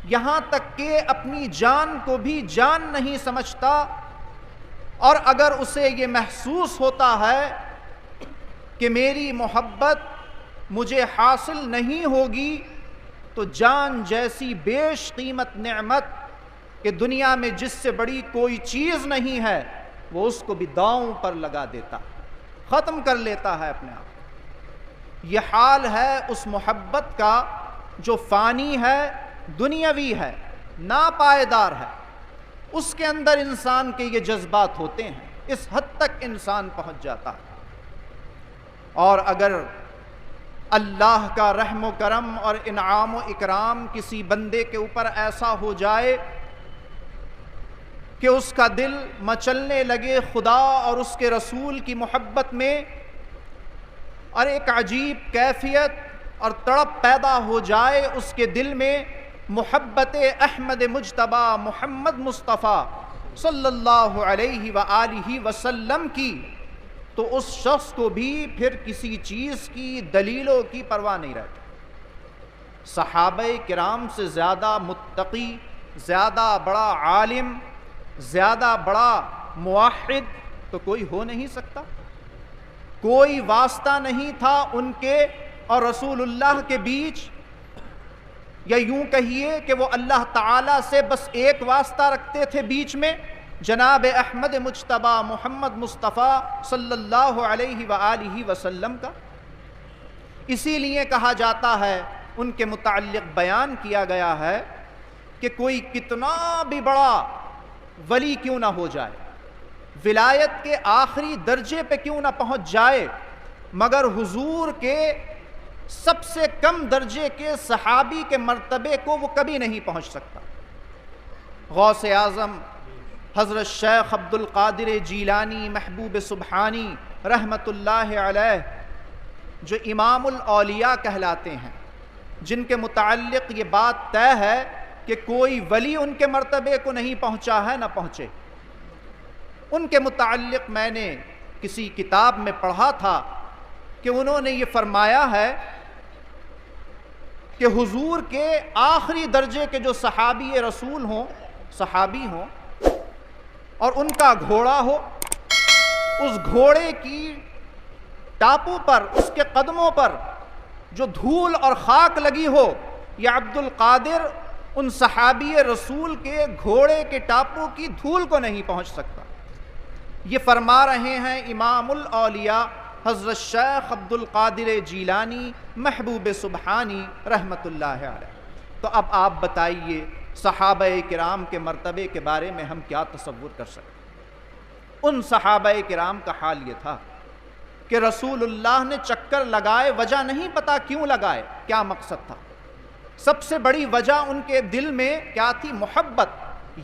یہاں تک کہ اپنی جان کو بھی جان نہیں سمجھتا، اور اگر اسے یہ محسوس ہوتا ہے کہ میری محبت مجھے حاصل نہیں ہوگی تو جان جیسی بیش قیمت نعمت کہ دنیا میں جس سے بڑی کوئی چیز نہیں ہے وہ اس کو بھی داؤں پر لگا دیتا، ختم کر لیتا ہے اپنے آپ۔ یہ حال ہے اس محبت کا جو فانی ہے، دنیاوی ہے، ناپائیدار ہے، اس کے اندر انسان کے یہ جذبات ہوتے ہیں، اس حد تک انسان پہنچ جاتا ہے۔ اور اگر اللہ کا رحم و کرم اور انعام و اکرام کسی بندے کے اوپر ایسا ہو جائے کہ اس کا دل مچلنے لگے خدا اور اس کے رسول کی محبت میں، اور ایک عجیب کیفیت اور تڑپ پیدا ہو جائے اس کے دل میں محبت احمد مجتبی محمد مصطفیٰ صلی اللہ علیہ وآلہ وسلم کی، تو اس شخص کو بھی پھر کسی چیز کی دلیلوں کی پرواہ نہیں رہتی۔ صحابہ کرام سے زیادہ متقی، زیادہ بڑا عالم، زیادہ بڑا موحد تو کوئی ہو نہیں سکتا۔ کوئی واسطہ نہیں تھا ان کے اور رسول اللہ کے بیچ، یا یوں کہیے کہ وہ اللہ تعالیٰ سے بس ایک واسطہ رکھتے تھے بیچ میں، جناب احمد مجتبی محمد مصطفیٰ صلی اللہ علیہ وآلہ وسلم کا۔ اسی لیے کہا جاتا ہے، ان کے متعلق بیان کیا گیا ہے کہ کوئی کتنا بھی بڑا ولی کیوں نہ ہو جائے، ولایت کے آخری درجے پہ کیوں نہ پہنچ جائے، مگر حضور کے سب سے کم درجے کے صحابی کے مرتبے کو وہ کبھی نہیں پہنچ سکتا۔ غوث اعظم حضرت شیخ عبد القادر جیلانی محبوب سبحانی رحمت اللہ علیہ، جو امام الاولیاء کہلاتے ہیں، جن کے متعلق یہ بات طے ہے کہ کوئی ولی ان کے مرتبے کو نہیں پہنچا ہے، نہ پہنچے۔ ان کے متعلق میں نے کسی کتاب میں پڑھا تھا کہ انہوں نے یہ فرمایا ہے کہ حضور کے آخری درجے کے جو صحابی رسول ہوں، صحابی ہوں، اور ان کا گھوڑا ہو، اس گھوڑے کی ٹاپوں پر، اس کے قدموں پر جو دھول اور خاک لگی ہو، یہ عبد القادر ان صحابی رسول کے گھوڑے کے ٹاپوں کی دھول کو نہیں پہنچ سکتا۔ یہ فرما رہے ہیں امام الاولیاء حضرت شیخ عبد القادر جیلانی محبوب سبحانی رحمت اللہ علیہ۔ تو اب آپ بتائیے صحابہ کرام کے مرتبے کے بارے میں ہم کیا تصور کر سکتے؟ ان صحابہ کرام کا حال یہ تھا کہ رسول اللہ نے چکر لگائے، وجہ نہیں پتا کیوں لگائے، کیا مقصد تھا۔ سب سے بڑی وجہ ان کے دل میں کیا تھی؟ محبت،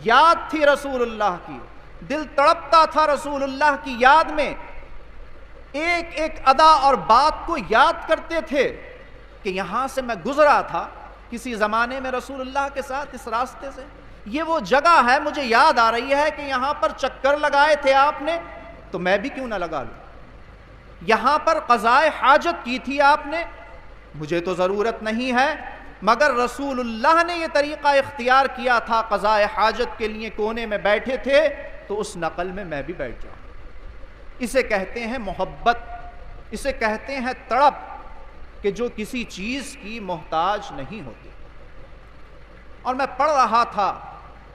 یاد تھی رسول اللہ کی، دل تڑپتا تھا رسول اللہ کی یاد میں، ایک ایک ادا اور بات کو یاد کرتے تھے کہ یہاں سے میں گزرا تھا کسی زمانے میں رسول اللہ کے ساتھ اس راستے سے، یہ وہ جگہ ہے، مجھے یاد آ رہی ہے کہ یہاں پر چکر لگائے تھے آپ نے، تو میں بھی کیوں نہ لگا لوں۔ یہاں پر قضائے حاجت کی تھی آپ نے، مجھے تو ضرورت نہیں ہے، مگر رسول اللہ نے یہ طریقہ اختیار کیا تھا، قضائے حاجت کے لیے کونے میں بیٹھے تھے، تو اس نقل میں میں بھی بیٹھ جاؤں۔ اسے کہتے ہیں محبت، اسے کہتے ہیں تڑپ، کہ جو کسی چیز کی محتاج نہیں ہوتی۔ اور میں پڑھ رہا تھا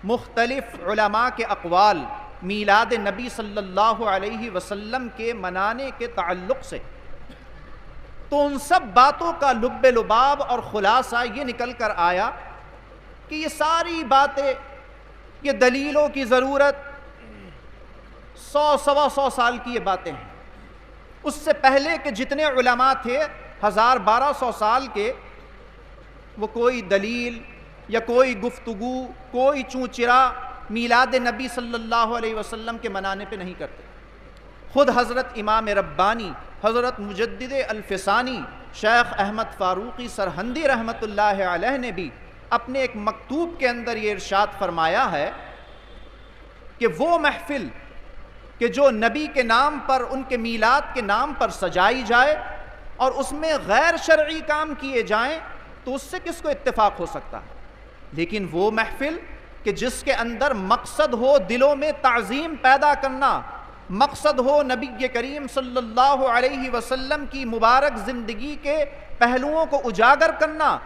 مختلف علماء کے اقوال میلاد نبی صلی اللہ علیہ وسلم کے منانے کے تعلق سے، تو ان سب باتوں کا لب لباب اور خلاصہ یہ نکل کر آیا کہ یہ ساری باتیں، یہ دلیلوں کی ضرورت 100 سوا 100 سال کی یہ باتیں ہیں۔ اس سے پہلے کہ جتنے علماء تھے 1200 سال کے، وہ کوئی دلیل یا کوئی گفتگو، کوئی چونچرا میلاد نبی صلی اللہ علیہ وسلم کے منانے پہ نہیں کرتے۔ خود حضرت امام ربانی، حضرت مجدد الفسانی شیخ احمد فاروقی سرہندی رحمت اللہ علیہ نے بھی اپنے ایک مکتوب کے اندر یہ ارشاد فرمایا ہے کہ وہ محفل کہ جو نبی کے نام پر، ان کے میلاد کے نام پر سجائی جائے اور اس میں غیر شرعی کام کیے جائیں، تو اس سے کس کو اتفاق ہو سکتا ہے؟ لیکن وہ محفل کہ جس کے اندر مقصد ہو دلوں میں تعظیم پیدا کرنا، مقصد ہو نبی کریم صلی اللہ علیہ وسلم کی مبارک زندگی کے پہلوؤں کو اجاگر کرنا،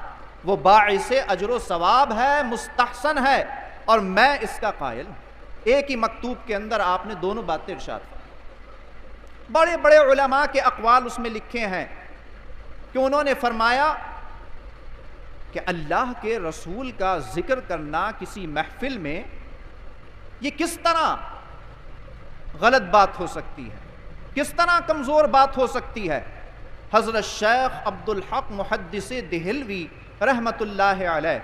وہ باعث اجر و ثواب ہے، مستحسن ہے، اور میں اس کا قائل ہوں۔ ایک ہی مکتوب کے اندر آپ نے دونوں باتیں ارشاد فرمائیں۔ بڑے بڑے علماء کے اقوال اس میں لکھے ہیں کہ انہوں نے فرمایا کہ اللہ کے رسول کا ذکر کرنا کسی محفل میں، یہ کس طرح غلط بات ہو سکتی ہے، کس طرح کمزور بات ہو سکتی ہے۔ حضرت شیخ عبد الحق محدث دہلوی رحمت اللہ علیہ،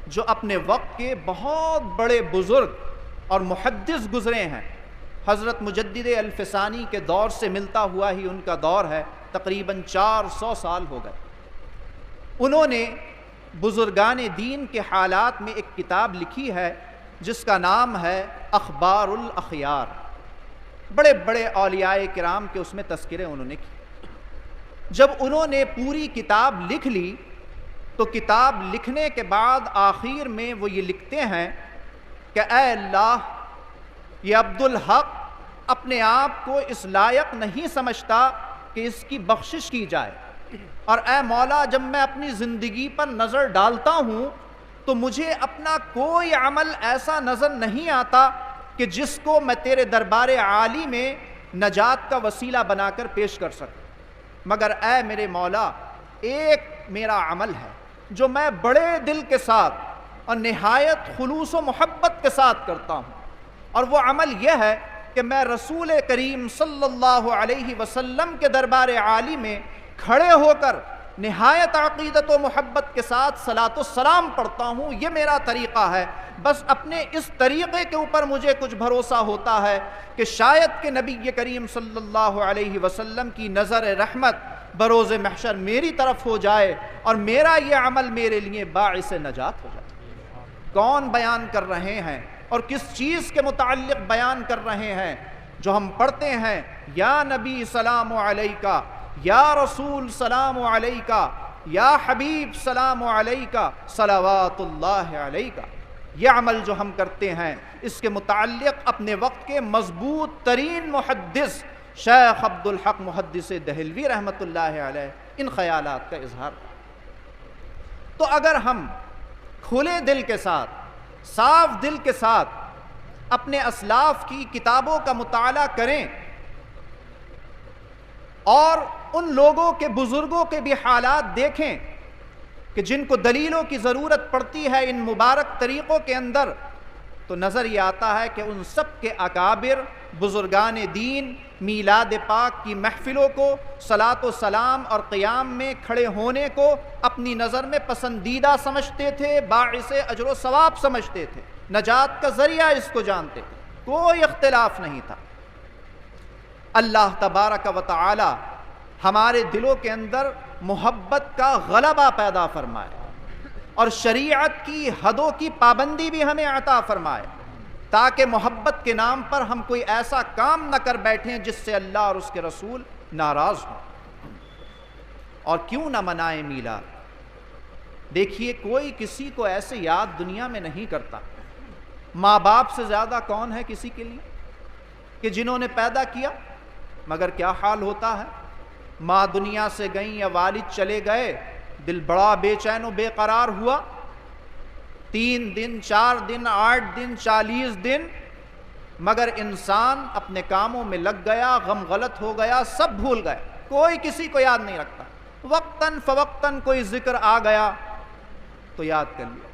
جو اپنے وقت کے بہت بڑے بزرگ اور محدث گزرے ہیں، حضرت مجدد الفسانی کے دور سے ملتا ہوا ہی ان کا دور ہے، تقریباً 400 سال ہو گئے۔ انہوں نے بزرگان دین کے حالات میں ایک کتاب لکھی ہے جس کا نام ہے اخبار الاخیار۔ بڑے بڑے اولیاء کرام کے اس میں تذکرے انہوں نے کی۔ جب انہوں نے پوری کتاب لکھ لی تو کتاب لکھنے کے بعد آخر میں وہ یہ لکھتے ہیں کہ اے اللہ، یہ عبد الحق اپنے آپ کو اس لائق نہیں سمجھتا کہ اس کی بخشش کی جائے، اور اے مولا، جب میں اپنی زندگی پر نظر ڈالتا ہوں تو مجھے اپنا کوئی عمل ایسا نظر نہیں آتا کہ جس کو میں تیرے دربار عالی میں نجات کا وسیلہ بنا کر پیش کر سکوں، مگر اے میرے مولا، ایک میرا عمل ہے جو میں بڑے دل کے ساتھ اور نہایت خلوص و محبت کے ساتھ کرتا ہوں، اور وہ عمل یہ ہے کہ میں رسول کریم صلی اللہ علیہ وسلم کے دربار عالی میں کھڑے ہو کر نہایت عقیدت و محبت کے ساتھ صلاۃ و سلام پڑھتا ہوں. یہ میرا طریقہ ہے. بس اپنے اس طریقے کے اوپر مجھے کچھ بھروسہ ہوتا ہے کہ شاید کہ نبی کریم صلی اللہ علیہ وسلم کی نظر رحمت بروز محشر میری طرف ہو جائے اور میرا یہ عمل میرے لیے باعث نجات ہو جائے. کون بیان کر رہے ہیں اور کس چیز کے متعلق بیان کر رہے ہیں؟ جو ہم پڑھتے ہیں یا نبی سلام علیکہ، یا رسول سلام علیکہ، یا حبیب سلام علیکہ، صلوات اللہ علیکہ. یہ عمل جو ہم کرتے ہیں اس کے متعلق اپنے وقت کے مضبوط ترین محدث شیخ عبدالحق محدث دہلوی رحمۃ اللہ علیہ ان خیالات کا اظہار. تو اگر ہم کھلے دل کے ساتھ، صاف دل کے ساتھ اپنے اسلاف کی کتابوں کا مطالعہ کریں اور ان لوگوں کے، بزرگوں کے بھی حالات دیکھیں کہ جن کو دلیلوں کی ضرورت پڑتی ہے ان مبارک طریقوں کے اندر، تو نظر یہ آتا ہے کہ ان سب کے اکابر بزرگان دین میلاد پاک کی محفلوں کو، صلاۃ و سلام اور قیام میں کھڑے ہونے کو اپنی نظر میں پسندیدہ سمجھتے تھے، باعث اجر و ثواب سمجھتے تھے، نجات کا ذریعہ اس کو جانتے تھے. کوئی اختلاف نہیں تھا. اللہ تبارک و تعالی ہمارے دلوں کے اندر محبت کا غلبہ پیدا فرمائے اور شریعت کی حدوں کی پابندی بھی ہمیں عطا فرمائے، تاکہ محبت کے نام پر ہم کوئی ایسا کام نہ کر بیٹھیں جس سے اللہ اور اس کے رسول ناراض ہوں. اور کیوں نہ منائیں میلاد؟ دیکھیے کوئی کسی کو ایسے یاد دنیا میں نہیں کرتا. ماں باپ سے زیادہ کون ہے کسی کے لیے کہ جنہوں نے پیدا کیا؟ مگر کیا حال ہوتا ہے، ماں دنیا سے گئیں یا والد چلے گئے، دل بڑا بے چین و بے قرار ہوا. 3 دن 4 دن 8 دن 40 دن، مگر انسان اپنے کاموں میں لگ گیا، غم غلط ہو گیا، سب بھول گئے، کوئی کسی کو یاد نہیں رکھتا. وقتاً فوقتاً کوئی ذکر آ گیا تو یاد کر لیا.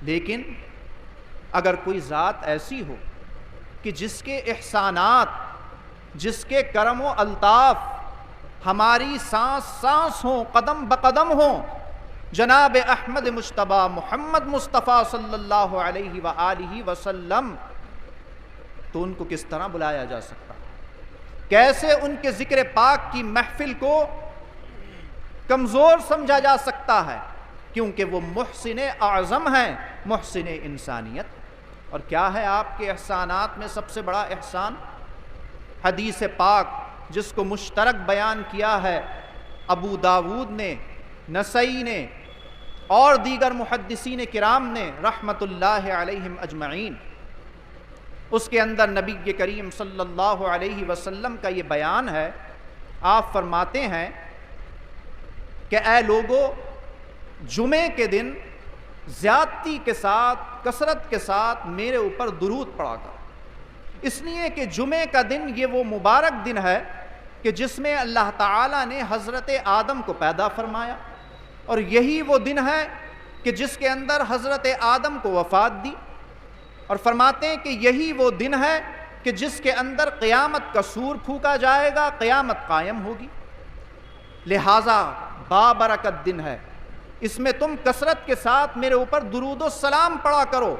لیکن اگر کوئی ذات ایسی ہو کہ جس کے احسانات، جس کے کرم و الطاف ہماری سانس سانس ہوں، قدم بقدم ہوں، جناب احمد مجتبی محمد مصطفیٰ صلی اللہ علیہ وآلہ وسلم، تو ان کو کس طرح بلایا جا سکتا؟ کیسے ان کے ذکر پاک کی محفل کو کمزور سمجھا جا سکتا ہے؟ کیونکہ وہ محسن اعظم ہیں، محسن انسانیت. اور کیا ہے آپ کے احسانات میں سب سے بڑا احسان؟ حدیث پاک جس کو مشترک بیان کیا ہے ابو داود نے، نسائی نے اور دیگر محدثین کرام نے رحمت اللہ علیہم اجمعین، اس کے اندر نبی کریم صلی اللہ علیہ وسلم کا یہ بیان ہے. آپ فرماتے ہیں کہ اے لوگو، جمعے کے دن زیادتی کے ساتھ، کثرت کے ساتھ میرے اوپر درود پڑھا کر. اس لیے کہ جمعے کا دن یہ وہ مبارک دن ہے کہ جس میں اللہ تعالیٰ نے حضرت آدم کو پیدا فرمایا، اور یہی وہ دن ہے کہ جس کے اندر حضرت آدم کو وفات دی. اور فرماتے ہیں کہ یہی وہ دن ہے کہ جس کے اندر قیامت کا سور پھونکا جائے گا، قیامت قائم ہوگی. لہٰذا بابرکت دن ہے، اس میں تم کثرت کے ساتھ میرے اوپر درود و سلام پڑھا کرو.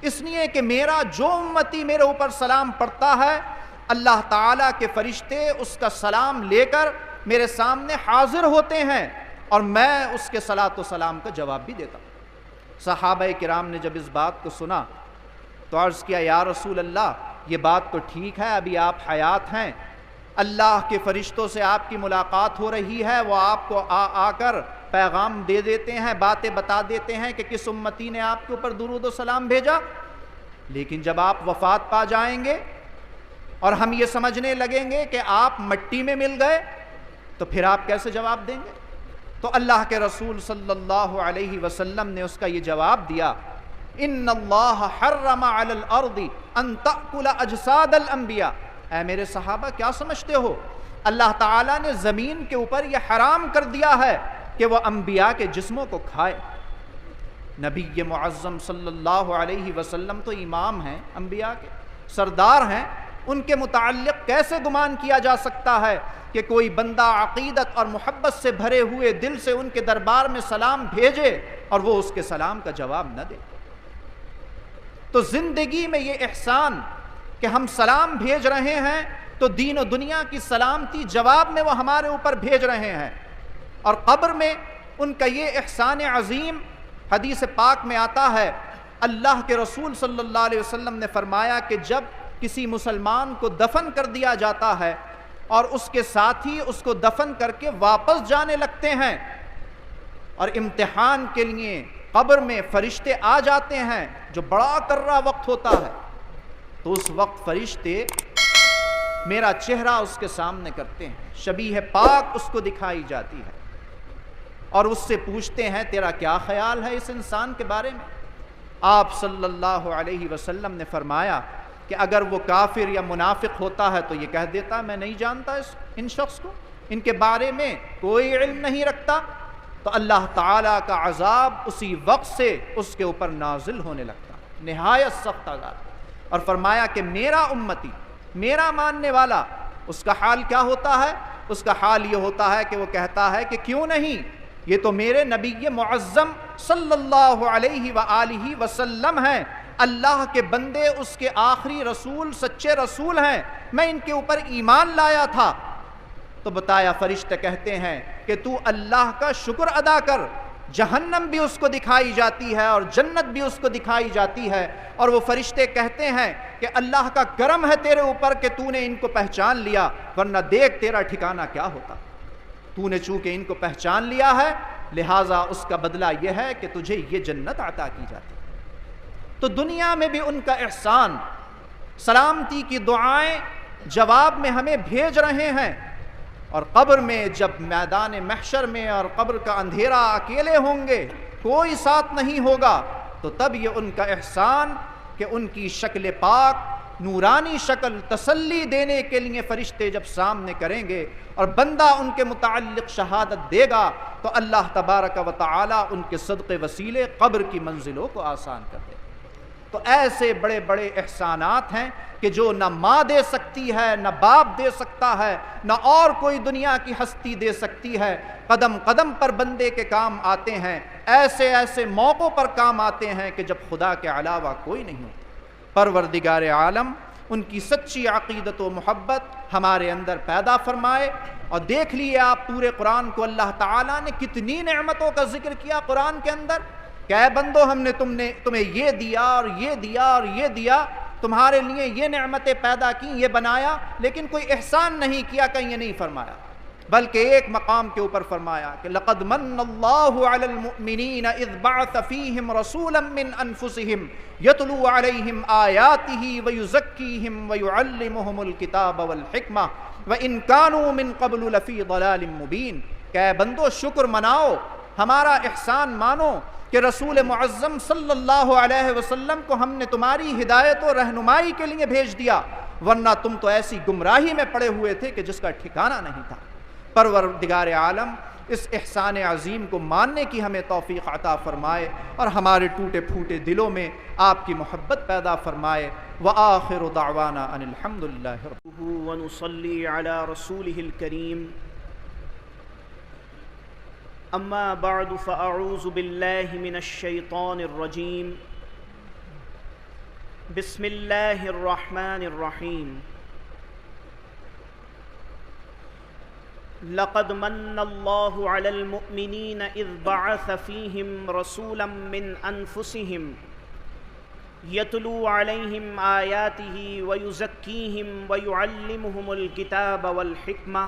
اس لیے کہ میرا جو امتی میرے اوپر سلام پڑھتا ہے، اللہ تعالیٰ کے فرشتے اس کا سلام لے کر میرے سامنے حاضر ہوتے ہیں اور میں اس کے صلاۃ و سلام کا جواب بھی دیتا ہوں. صحابہ کرام نے جب اس بات کو سنا تو عرض کیا، یا رسول اللہ، یہ بات تو ٹھیک ہے، ابھی آپ حیات ہیں، اللہ کے فرشتوں سے آپ کی ملاقات ہو رہی ہے، وہ آپ کو آ کر پیغام دے دیتے ہیں، باتیں بتا دیتے ہیں کہ کس امتی نے آپ کے اوپر درود و سلام بھیجا. لیکن جب آپ وفات پا جائیں گے اور ہم یہ سمجھنے لگیں گے کہ آپ مٹی میں مل گئے، تو پھر آپ کیسے جواب دیں گے؟ تو اللہ کے رسول صلی اللہ علیہ وسلم نے اس کا یہ جواب دیا، ان اللہ حرم علی الارض ان تأکل اجساد الانبیاء. اے میرے صحابہ، کیا سمجھتے ہو؟ اللہ تعالیٰ نے زمین کے اوپر یہ حرام کر دیا ہے کہ وہ انبیاء کے جسموں کو کھائے. نبی معظم صلی اللہ علیہ وسلم تو امام ہیں انبیاء کے، سردار ہیں، ان کے متعلق کیسے گمان کیا جا سکتا ہے کہ کوئی بندہ عقیدت اور محبت سے بھرے ہوئے دل سے ان کے دربار میں سلام بھیجے اور وہ اس کے سلام کا جواب نہ دے؟ تو زندگی میں یہ احسان کہ ہم سلام بھیج رہے ہیں تو دین و دنیا کی سلامتی جواب میں وہ ہمارے اوپر بھیج رہے ہیں، اور قبر میں ان کا یہ احسان عظیم حدیث پاک میں آتا ہے، اللہ کے رسول صلی اللہ علیہ وسلم نے فرمایا کہ جب کسی مسلمان کو دفن کر دیا جاتا ہے اور اس کے ساتھی اس کو دفن کر کے واپس جانے لگتے ہیں اور امتحان کے لیے قبر میں فرشتے آ جاتے ہیں، جو بڑا کررا وقت ہوتا ہے، تو اس وقت فرشتے میرا چہرہ اس کے سامنے کرتے ہیں، شبیہ پاک اس کو دکھائی جاتی ہے اور اس سے پوچھتے ہیں تیرا کیا خیال ہے اس انسان کے بارے میں؟ آپ صلی اللہ علیہ وسلم نے فرمایا کہ اگر وہ کافر یا منافق ہوتا ہے تو یہ کہہ دیتا میں نہیں جانتا ان شخص کو، ان کے بارے میں کوئی علم نہیں رکھتا، تو اللہ تعالیٰ کا عذاب اسی وقت سے اس کے اوپر نازل ہونے لگتا، نہایت سخت عذاب۔ اور فرمایا کہ میرا امتی، میرا ماننے والا، اس کا حال کیا ہوتا ہے؟ اس کا حال یہ ہوتا ہے کہ وہ کہتا ہے کہ کیوں نہیں، یہ تو میرے نبی معظم صلی اللہ علیہ وآلہ وسلم ہیں، اللہ کے بندے، اس کے آخری رسول، سچے رسول ہیں، میں ان کے اوپر ایمان لایا تھا۔ تو بتایا فرشتے کہتے ہیں کہ تو اللہ کا شکر ادا کر، جہنم بھی اس کو دکھائی جاتی ہے اور جنت بھی اس کو دکھائی جاتی ہے، اور وہ فرشتے کہتے ہیں کہ اللہ کا کرم ہے تیرے اوپر کہ تو نے ان کو پہچان لیا، ورنہ دیکھ تیرا ٹھکانہ کیا ہوتا۔ تو نے چونکہ ان کو پہچان لیا ہے لہٰذا اس کا بدلہ یہ ہے کہ تجھے یہ جنت عطا کی جاتی۔ تو دنیا میں بھی ان کا احسان، سلامتی کی دعائیں جواب میں ہمیں بھیج رہے ہیں، اور قبر میں جب میدان محشر میں اور قبر کا اندھیرا اکیلے ہوں گے، کوئی ساتھ نہیں ہوگا، تو تب یہ ان کا احسان کہ ان کی شکل پاک، نورانی شکل تسلی دینے کے لیے فرشتے جب سامنے کریں گے اور بندہ ان کے متعلق شہادت دے گا تو اللہ تبارک و تعالی ان کے صدقے وسیلے قبر کی منزلوں کو آسان کر دے۔ تو ایسے بڑے بڑے احسانات ہیں کہ جو نہ ماں دے سکتی ہے، نہ باپ دے سکتا ہے، نہ اور کوئی دنیا کی ہستی دے سکتی ہے، قدم قدم پر بندے کے کام آتے ہیں، ایسے ایسے موقعوں پر کام آتے ہیں کہ جب خدا کے علاوہ کوئی نہیں ہوتا۔ پروردگار عالم ان کی سچی عقیدت و محبت ہمارے اندر پیدا فرمائے۔ اور دیکھ لیے آپ پورے قرآن کو، اللہ تعالیٰ نے کتنی نعمتوں کا ذکر کیا قرآن کے اندر کہ اے بندو ہم نے تمہیں یہ دیا اور یہ دیا اور یہ دیا، تمہارے لیے یہ نعمتیں پیدا کی، یہ بنایا، لیکن کوئی احسان نہیں کیا، کہیں یہ نہیں فرمایا، بلکہ ایک مقام کے اوپر فرمایا کہ لقد من اللہ علی المؤمنین اذ بعث فیہم رسولا من انفسہم یتلو علیہم آیاتہ ویزکیہم ویعلمہم الکتاب والحکمہ وان کانوا من قبل لفی ضلال مبین۔ کہ اے بندو شکر مناؤ، ہمارا احسان مانو کہ رسول معظم صلی اللہ علیہ وسلم کو ہم نے تمہاری ہدایت و رہنمائی کے لیے بھیج دیا، ورنہ تم تو ایسی گمراہی میں پڑے ہوئے تھے کہ جس کا ٹھکانہ نہیں تھا۔ پروردگار عالم اس احسان عظیم کو ماننے کی ہمیں توفیق عطا فرمائے اور ہمارے ٹوٹے پھوٹے دلوں میں آپ کی محبت پیدا فرمائے۔ وآخر دعوانا ان الحمد للہ رب ونصلي على رسوله الكريم اما بعد فاعوذ بالله من الشيطان الرجيم بسم الله الرحمن الرحيم لقد من الله على المؤمنين إذ بعث فيهم رسولا من أنفسهم يتلو عليهم آياته ويزكيهم ويعلمهم الكتاب والحكمة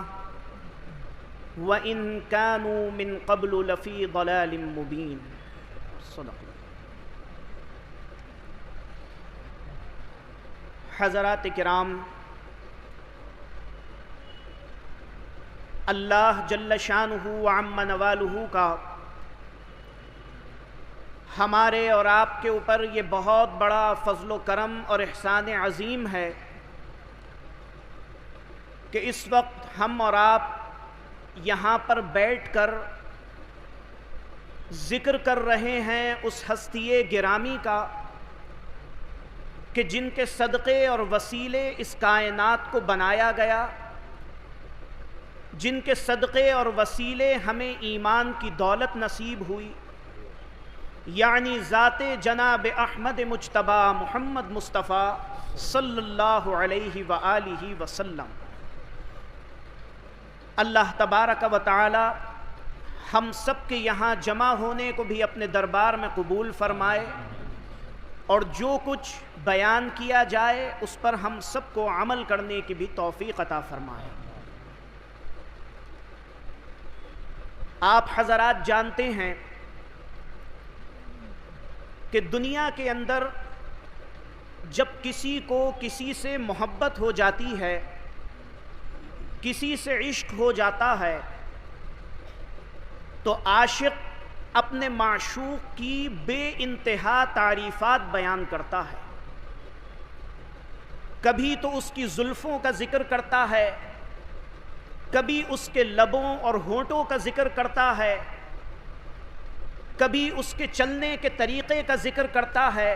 وإن كانوا من قبل لفي ضلال مبين۔ صدق اللہ۔ حضرات کرام، اللہ جل شانہ وعم نوالہ کا ہمارے اور آپ کے اوپر یہ بہت بڑا فضل و کرم اور احسان عظیم ہے کہ اس وقت ہم اور آپ یہاں پر بیٹھ کر ذکر کر رہے ہیں اس ہستی گرامی کا کہ جن کے صدقے اور وسیلے اس کائنات کو بنایا گیا، جن کے صدقے اور وسیلے ہمیں ایمان کی دولت نصیب ہوئی، یعنی ذات جناب احمد مجتبی محمد مصطفیٰ صلی اللہ علیہ وآلہ وسلم۔ اللہ تبارک و تعالی ہم سب کے یہاں جمع ہونے کو بھی اپنے دربار میں قبول فرمائے، اور جو کچھ بیان کیا جائے اس پر ہم سب کو عمل کرنے کی بھی توفیق عطا فرمائے۔ آپ حضرات جانتے ہیں کہ دنیا کے اندر جب کسی کو کسی سے محبت ہو جاتی ہے، کسی سے عشق ہو جاتا ہے، تو عاشق اپنے معشوق کی بے انتہا تعریفات بیان کرتا ہے۔ کبھی تو اس کی زلفوں کا ذکر کرتا ہے، کبھی اس کے لبوں اور ہونٹوں کا ذکر کرتا ہے، کبھی اس کے چلنے کے طریقے کا ذکر کرتا ہے،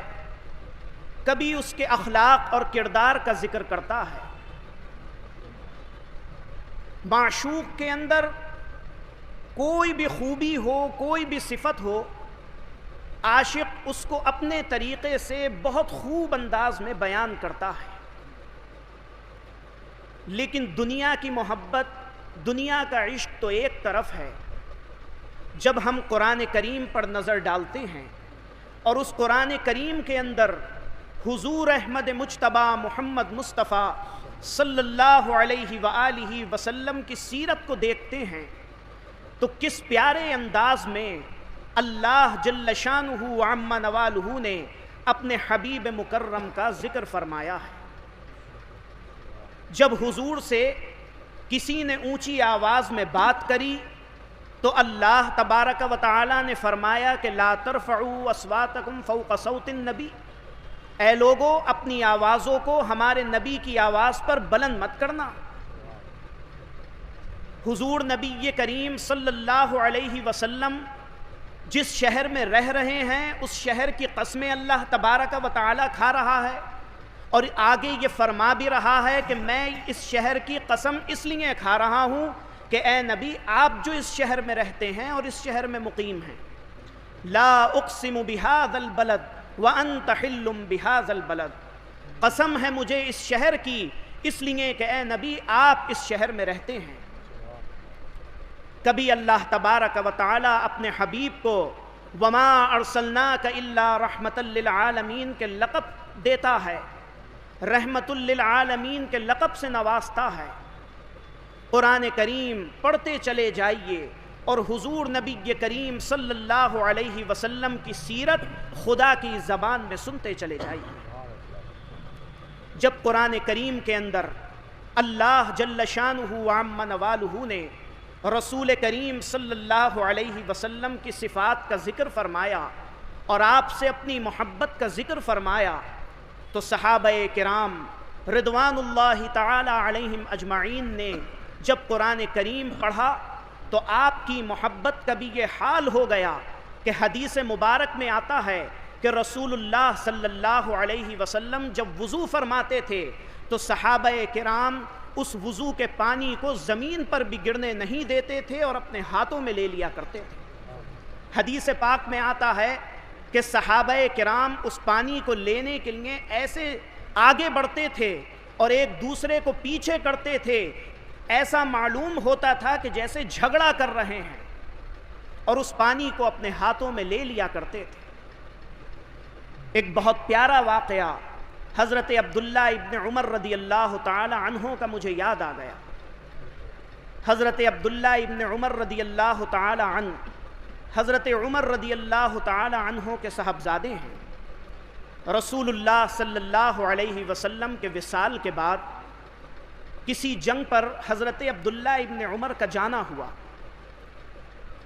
کبھی اس کے اخلاق اور کردار کا ذکر کرتا ہے۔ معشوق کے اندر کوئی بھی خوبی ہو، کوئی بھی صفت ہو، عاشق اس کو اپنے طریقے سے بہت خوب انداز میں بیان کرتا ہے۔ لیکن دنیا کی محبت، دنیا کا عشق تو ایک طرف ہے۔ جب ہم قرآن کریم پر نظر ڈالتے ہیں اور اس قرآن کریم کے اندر حضور احمد مجتبی محمد مصطفیٰ صلی اللہ علیہ وآلہ وسلم کی سیرت کو دیکھتے ہیں تو کس پیارے انداز میں اللہ جل شانہ وعم نوالہ نے اپنے حبیب مکرم کا ذکر فرمایا ہے۔ جب حضور سے کسی نے اونچی آواز میں بات کری تو اللہ تبارک و تعالی نے فرمایا کہ لا ترفعوا اصواتکم فوق صوت النبی، اے لوگو اپنی آوازوں کو ہمارے نبی کی آواز پر بلند مت کرنا۔ حضور نبی کریم صلی اللہ علیہ وسلم جس شہر میں رہ رہے ہیں اس شہر کی قسمیں اللہ تبارک و تعالی کھا رہا ہے، اور آگے یہ فرما بھی رہا ہے کہ میں اس شہر کی قسم اس لیے کھا رہا ہوں کہ اے نبی آپ جو اس شہر میں رہتے ہیں اور اس شہر میں مقیم ہیں، لا اقسم بہذا البلد وانت حل بہذا البلد، قسم ہے مجھے اس شہر کی اس لیے کہ اے نبی آپ اس شہر میں رہتے ہیں۔ کبھی اللہ تبارک و تعالی اپنے حبیب کو وما ارسلناک الا رحمتا للعالمین کے لقب دیتا ہے، رحمت للعالمین کے لقب سے نوازتا ہے۔ قرآن کریم پڑھتے چلے جائیے اور حضور نبی کریم صلی اللہ علیہ وسلم کی سیرت خدا کی زبان میں سنتے چلے جائیے۔ جب قرآن کریم کے اندر اللہ جل شانہ وعم نوالہ نے رسول کریم صلی اللہ علیہ وسلم کی صفات کا ذکر فرمایا اور آپ سے اپنی محبت کا ذکر فرمایا تو صحابہ کرام رضوان اللہ تعالی علیہم اجمعین نے جب قرآن کریم پڑھا تو آپ کی محبت کا بھی یہ حال ہو گیا کہ حدیث مبارک میں آتا ہے کہ رسول اللہ صلی اللہ علیہ وسلم جب وضو فرماتے تھے تو صحابہ کرام اس وضو کے پانی کو زمین پر بھی گرنے نہیں دیتے تھے اور اپنے ہاتھوں میں لے لیا کرتے تھے۔ حدیث پاک میں آتا ہے کہ صحابہ کرام اس پانی کو لینے کے لیے ایسے آگے بڑھتے تھے اور ایک دوسرے کو پیچھے کرتے تھے، ایسا معلوم ہوتا تھا کہ جیسے جھگڑا کر رہے ہیں، اور اس پانی کو اپنے ہاتھوں میں لے لیا کرتے تھے۔ ایک بہت پیارا واقعہ حضرت عبداللہ ابن عمر رضی اللہ تعالی عنہ کا مجھے یاد آ گیا۔ حضرت عبداللہ ابن عمر رضی اللہ تعالی عنہ حضرت عمر رضی اللہ تعالی عنہ کے صاحبزادے ہیں۔ رسول اللہ صلی اللہ علیہ وسلم کے وصال کے بعد کسی جنگ پر حضرت عبداللہ ابن عمر کا جانا ہوا۔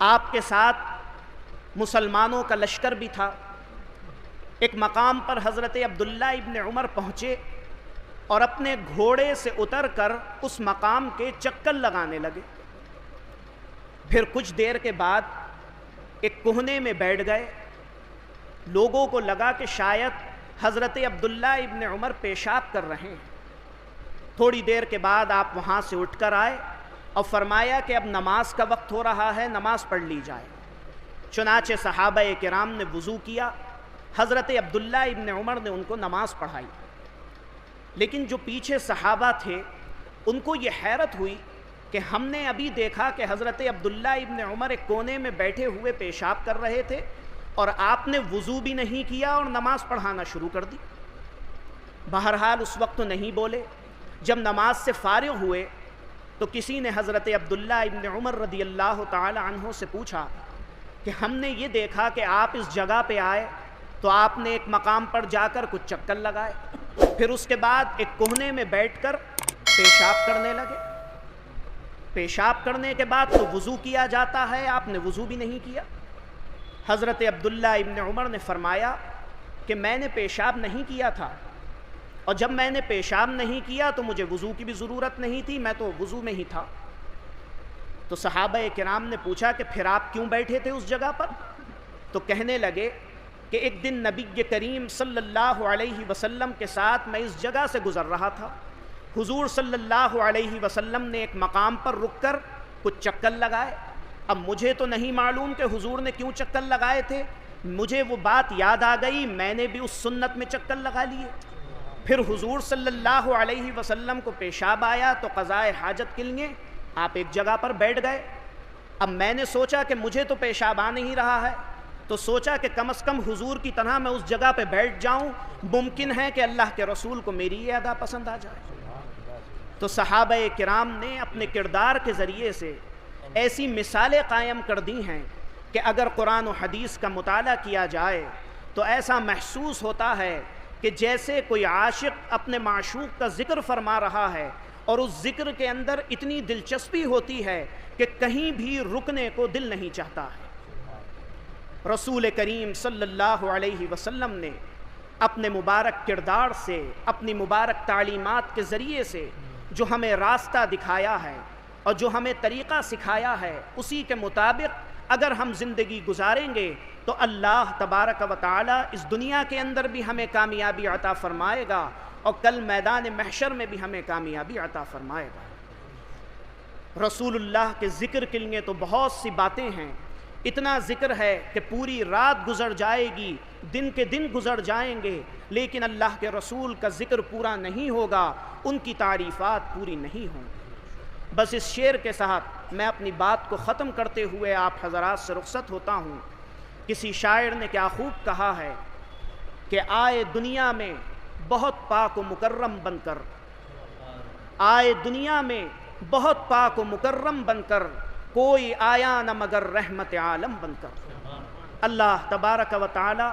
آپ کے ساتھ مسلمانوں کا لشکر بھی تھا۔ ایک مقام پر حضرت عبداللہ ابن عمر پہنچے اور اپنے گھوڑے سے اتر کر اس مقام کے چکر لگانے لگے۔ پھر کچھ دیر کے بعد ایک کوہنے میں بیٹھ گئے۔ لوگوں کو لگا کہ شاید حضرت عبداللہ ابن عمر پیشاب کر رہے ہیں۔ تھوڑی دیر کے بعد آپ وہاں سے اٹھ کر آئے اور فرمایا کہ اب نماز کا وقت ہو رہا ہے، نماز پڑھ لی جائے۔ چنانچہ صحابہ کرام نے وضو کیا، حضرت عبداللہ ابن عمر نے ان کو نماز پڑھائی۔ لیکن جو پیچھے صحابہ تھے ان کو یہ حیرت ہوئی کہ ہم نے ابھی دیکھا کہ حضرت عبداللہ ابن عمر ایک کونے میں بیٹھے ہوئے پیشاب کر رہے تھے اور آپ نے وضو بھی نہیں کیا اور نماز پڑھانا شروع کر دی۔ بہرحال اس وقت تو نہیں بولے۔ جب نماز سے فارغ ہوئے تو کسی نے حضرت عبداللہ ابن عمر رضی اللہ تعالی عنہ سے پوچھا کہ ہم نے یہ دیکھا کہ آپ اس جگہ پہ آئے تو آپ نے ایک مقام پر جا کر کچھ چکر لگائے، پھر اس کے بعد ایک کونے میں بیٹھ کر پیشاب کرنے لگے۔ پیشاب کرنے کے بعد تو وضو کیا جاتا ہے، آپ نے وضو بھی نہیں کیا۔ حضرت عبداللہ ابن عمر نے فرمایا کہ میں نے پیشاب نہیں کیا تھا، اور جب میں نے پیشاب نہیں کیا تو مجھے وضو کی بھی ضرورت نہیں تھی، میں تو وضو میں ہی تھا۔ تو صحابہ کرام نے پوچھا کہ پھر آپ کیوں بیٹھے تھے اس جگہ پر؟ تو کہنے لگے کہ ایک دن نبی کریم صلی اللہ علیہ وسلم کے ساتھ میں اس جگہ سے گزر رہا تھا، حضور صلی اللہ علیہ وسلم نے ایک مقام پر رک کر کچھ چکر لگائے۔ اب مجھے تو نہیں معلوم کہ حضور نے کیوں چکر لگائے تھے، مجھے وہ بات یاد آ گئی، میں نے بھی اس سنت میں چکر لگا لیے۔ پھر حضور صلی اللہ علیہ وسلم کو پیشاب آیا تو قضائے حاجت کے لیے آپ ایک جگہ پر بیٹھ گئے۔ اب میں نے سوچا کہ مجھے تو پیشاب آ نہیں رہا ہے، تو سوچا کہ کم از کم حضور کی طرح میں اس جگہ پہ بیٹھ جاؤں، ممکن ہے کہ اللہ کے رسول کو میری یہ ادا پسند آ جائے۔ تو صحابہ کرام نے اپنے کردار کے ذریعے سے ایسی مثالیں قائم کر دی ہیں کہ اگر قرآن و حدیث کا مطالعہ کیا جائے تو ایسا محسوس ہوتا ہے کہ جیسے کوئی عاشق اپنے معشوق کا ذکر فرما رہا ہے اور اس ذکر کے اندر اتنی دلچسپی ہوتی ہے کہ کہیں بھی رکنے کو دل نہیں چاہتا ہے۔ رسول کریم صلی اللہ علیہ وسلم نے اپنے مبارک کردار سے، اپنی مبارک تعلیمات کے ذریعے سے جو ہمیں راستہ دکھایا ہے اور جو ہمیں طریقہ سکھایا ہے، اسی کے مطابق اگر ہم زندگی گزاریں گے تو اللہ تبارک و تعالی اس دنیا کے اندر بھی ہمیں کامیابی عطا فرمائے گا اور کل میدان محشر میں بھی ہمیں کامیابی عطا فرمائے گا۔ رسول اللہ کے ذکر کے لیے تو بہت سی باتیں ہیں، اتنا ذکر ہے کہ پوری رات گزر جائے گی، دن کے دن گزر جائیں گے، لیکن اللہ کے رسول کا ذکر پورا نہیں ہوگا، ان کی تعریفات پوری نہیں ہوں۔ بس اس شعر کے ساتھ میں اپنی بات کو ختم کرتے ہوئے آپ حضرات سے رخصت ہوتا ہوں۔ کسی شاعر نے کیا خوب کہا ہے کہ آئے دنیا میں بہت پاک و مکرم بن کر، آئے دنیا میں بہت پاک و مکرم بن کر، کوئی آیا نہ مگر رحمت عالم بن کر۔ اللہ تبارک و تعالی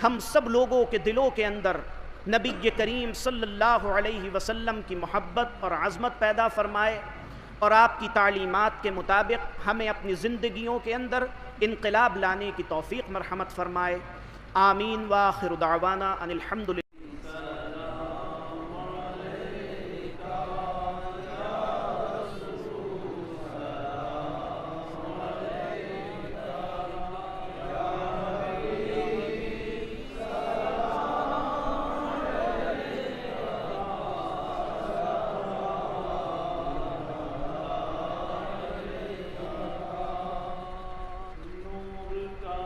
ہم سب لوگوں کے دلوں کے اندر نبی کریم صلی اللہ علیہ وسلم کی محبت اور عظمت پیدا فرمائے اور آپ کی تعلیمات کے مطابق ہمیں اپنی زندگیوں کے اندر انقلاب لانے کی توفیق مرحمت فرمائے۔ آمین وآخر دعوانا ان الحمدللہ۔ نور کا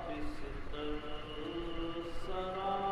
بستر سرا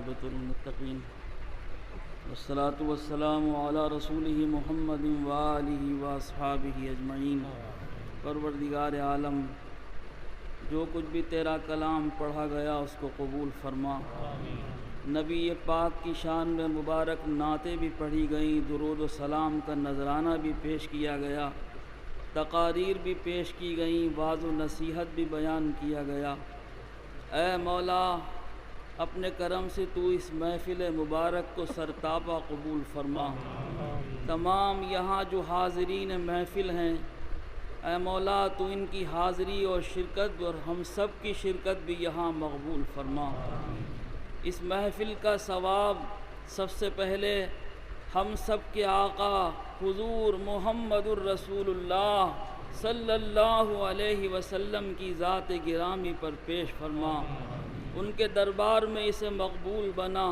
والعاقبۃ للمتقین والصلاة والسلام علی رسولہ محمد وآلہ واصحابہ اجمعین۔ پروردگار عالم، جو کچھ بھی تیرا کلام پڑھا گیا اس کو قبول فرما۔ نبی پاک کی شان میں مبارک نعتیں بھی پڑھی گئیں، درود و سلام کا نذرانہ بھی پیش کیا گیا، تقاریر بھی پیش کی گئیں، وعظ و نصیحت بھی بیان کیا گیا۔ اے مولا، اپنے کرم سے تو اس محفل مبارک کو سرتابہ قبول فرما۔ تمام یہاں جو حاضرین محفل ہیں، اے مولا تو ان کی حاضری اور شرکت اور ہم سب کی شرکت بھی یہاں مقبول فرما۔ اس محفل کا ثواب سب سے پہلے ہم سب کے آقا حضور محمد الرسول اللہ صلی اللہ علیہ وسلم کی ذات گرامی پر پیش فرما۔ ان کے دربار میں اسے مقبول بنا،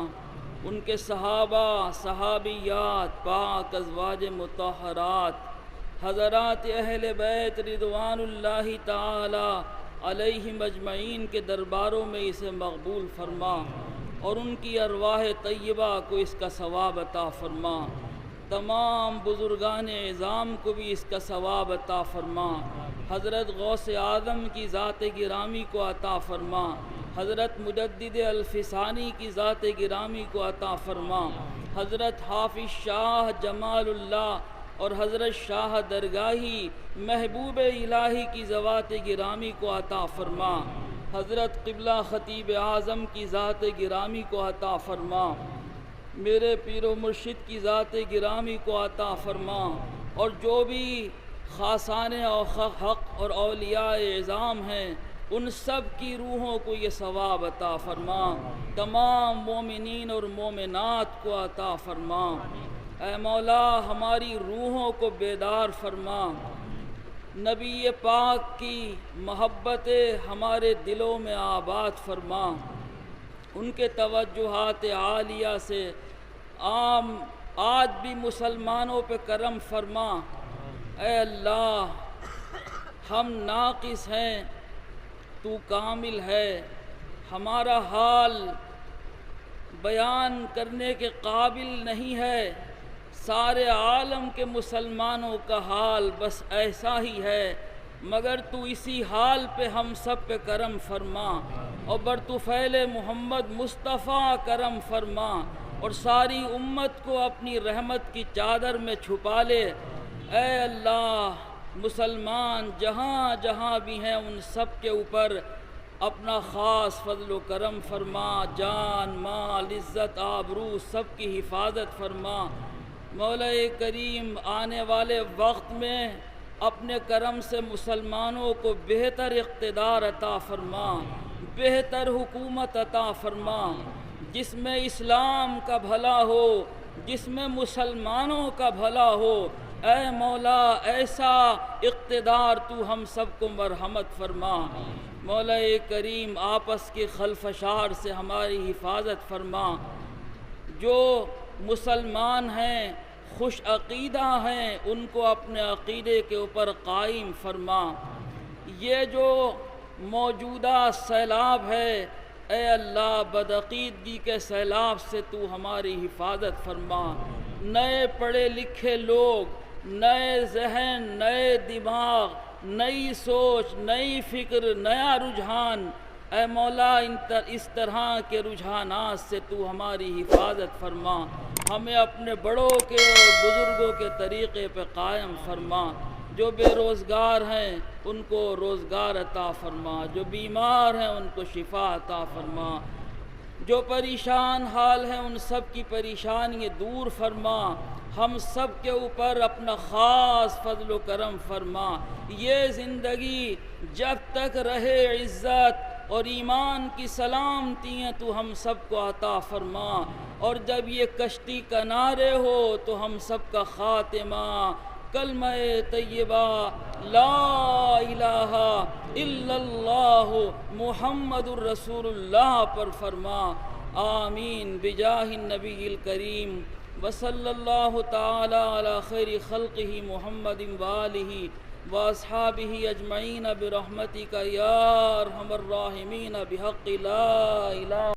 ان کے صحابہ، صحابیات، پاک ازواج مطہرات، حضرات اہل بیت رضوان اللہ تعالی علیہم اجمعین کے درباروں میں اسے مقبول فرما، اور ان کی ارواح طیبہ کو اس کا ثواب عطا فرما۔ تمام بزرگان اعظام کو بھی اس کا ثواب عطا فرما۔ حضرت غوث اعظم کی ذات گرامی کو عطا فرما، حضرت مجدد الفسانی کی ذات گرامی کو عطا فرما، حضرت حافظ شاہ جمال اللہ اور حضرت شاہ درگاہی محبوب الہی کی ذوات گرامی کو عطا فرما، حضرت قبلہ خطیب اعظم کی ذات گرامی کو عطا فرما، میرے پیر و مرشد کی ذات گرامی کو عطا فرما، اور جو بھی خاصان حق اور اولیاء اعظام ہیں ان سب کی روحوں کو یہ ثواب عطا فرما، تمام مومنین اور مومنات کو عطا فرما۔ اے مولا، ہماری روحوں کو بیدار فرما، نبی پاک کی محبت ہمارے دلوں میں آباد فرما، ان کے توجہات عالیہ سے آج بھی مسلمانوں پہ کرم فرما۔ اے اللہ، ہم ناقص ہیں، تو کامل ہے، ہمارا حال بیان کرنے کے قابل نہیں ہے، سارے عالم کے مسلمانوں کا حال بس ایسا ہی ہے، مگر تو اسی حال پہ ہم سب پہ کرم فرما، اور برطفیل محمد مصطفیٰ کرم فرما، اور ساری امت کو اپنی رحمت کی چادر میں چھپا لے۔ اے اللہ، مسلمان جہاں جہاں بھی ہیں ان سب کے اوپر اپنا خاص فضل و کرم فرما، جان مال عزت آبرو سب کی حفاظت فرما۔ مولا کریم، آنے والے وقت میں اپنے کرم سے مسلمانوں کو بہتر اقتدار عطا فرما، بہتر حکومت عطا فرما، جس میں اسلام کا بھلا ہو، جس میں مسلمانوں کا بھلا ہو۔ اے مولا، ایسا اقتدار تو ہم سب کو مرحمت فرما۔ مولا کریم، آپس کے خلفشار سے ہماری حفاظت فرما، جو مسلمان ہیں، خوش عقیدہ ہیں، ان کو اپنے عقیدے کے اوپر قائم فرما۔ یہ جو موجودہ سیلاب ہے، اے اللہ، بدعقیدگی کے سیلاب سے تو ہماری حفاظت فرما۔ نئے پڑھے لکھے لوگ، نئے ذہن، نئے دماغ، نئی سوچ، نئی فکر، نیا رجحان، اے مولا، اس طرح کے رجحانات سے تو ہماری حفاظت فرما۔ ہمیں اپنے بڑوں کے اور بزرگوں کے طریقے پہ قائم فرما۔ جو بے روزگار ہیں ان کو روزگار عطا فرما، جو بیمار ہیں ان کو شفا عطا فرما، جو پریشان حال ہیں ان سب کی پریشانی دور فرما۔ ہم سب کے اوپر اپنا خاص فضل و کرم فرما۔ یہ زندگی جب تک رہے عزت اور ایمان کی سلامتیاں تو ہم سب کو عطا فرما، اور جب یہ کشتی کنارے ہو تو ہم سب کا خاتمہ کلمہ طیبہ لا الہ الا اللہ محمد الرسول اللہ پر فرما۔ آمین بجاہ النبی الکریم وصلی اللہ تعالی علی خیر خلقہ محمد وآلہ واصحابہ اجمعین برحمتک یا ارحم الراحمین بحق لا الہ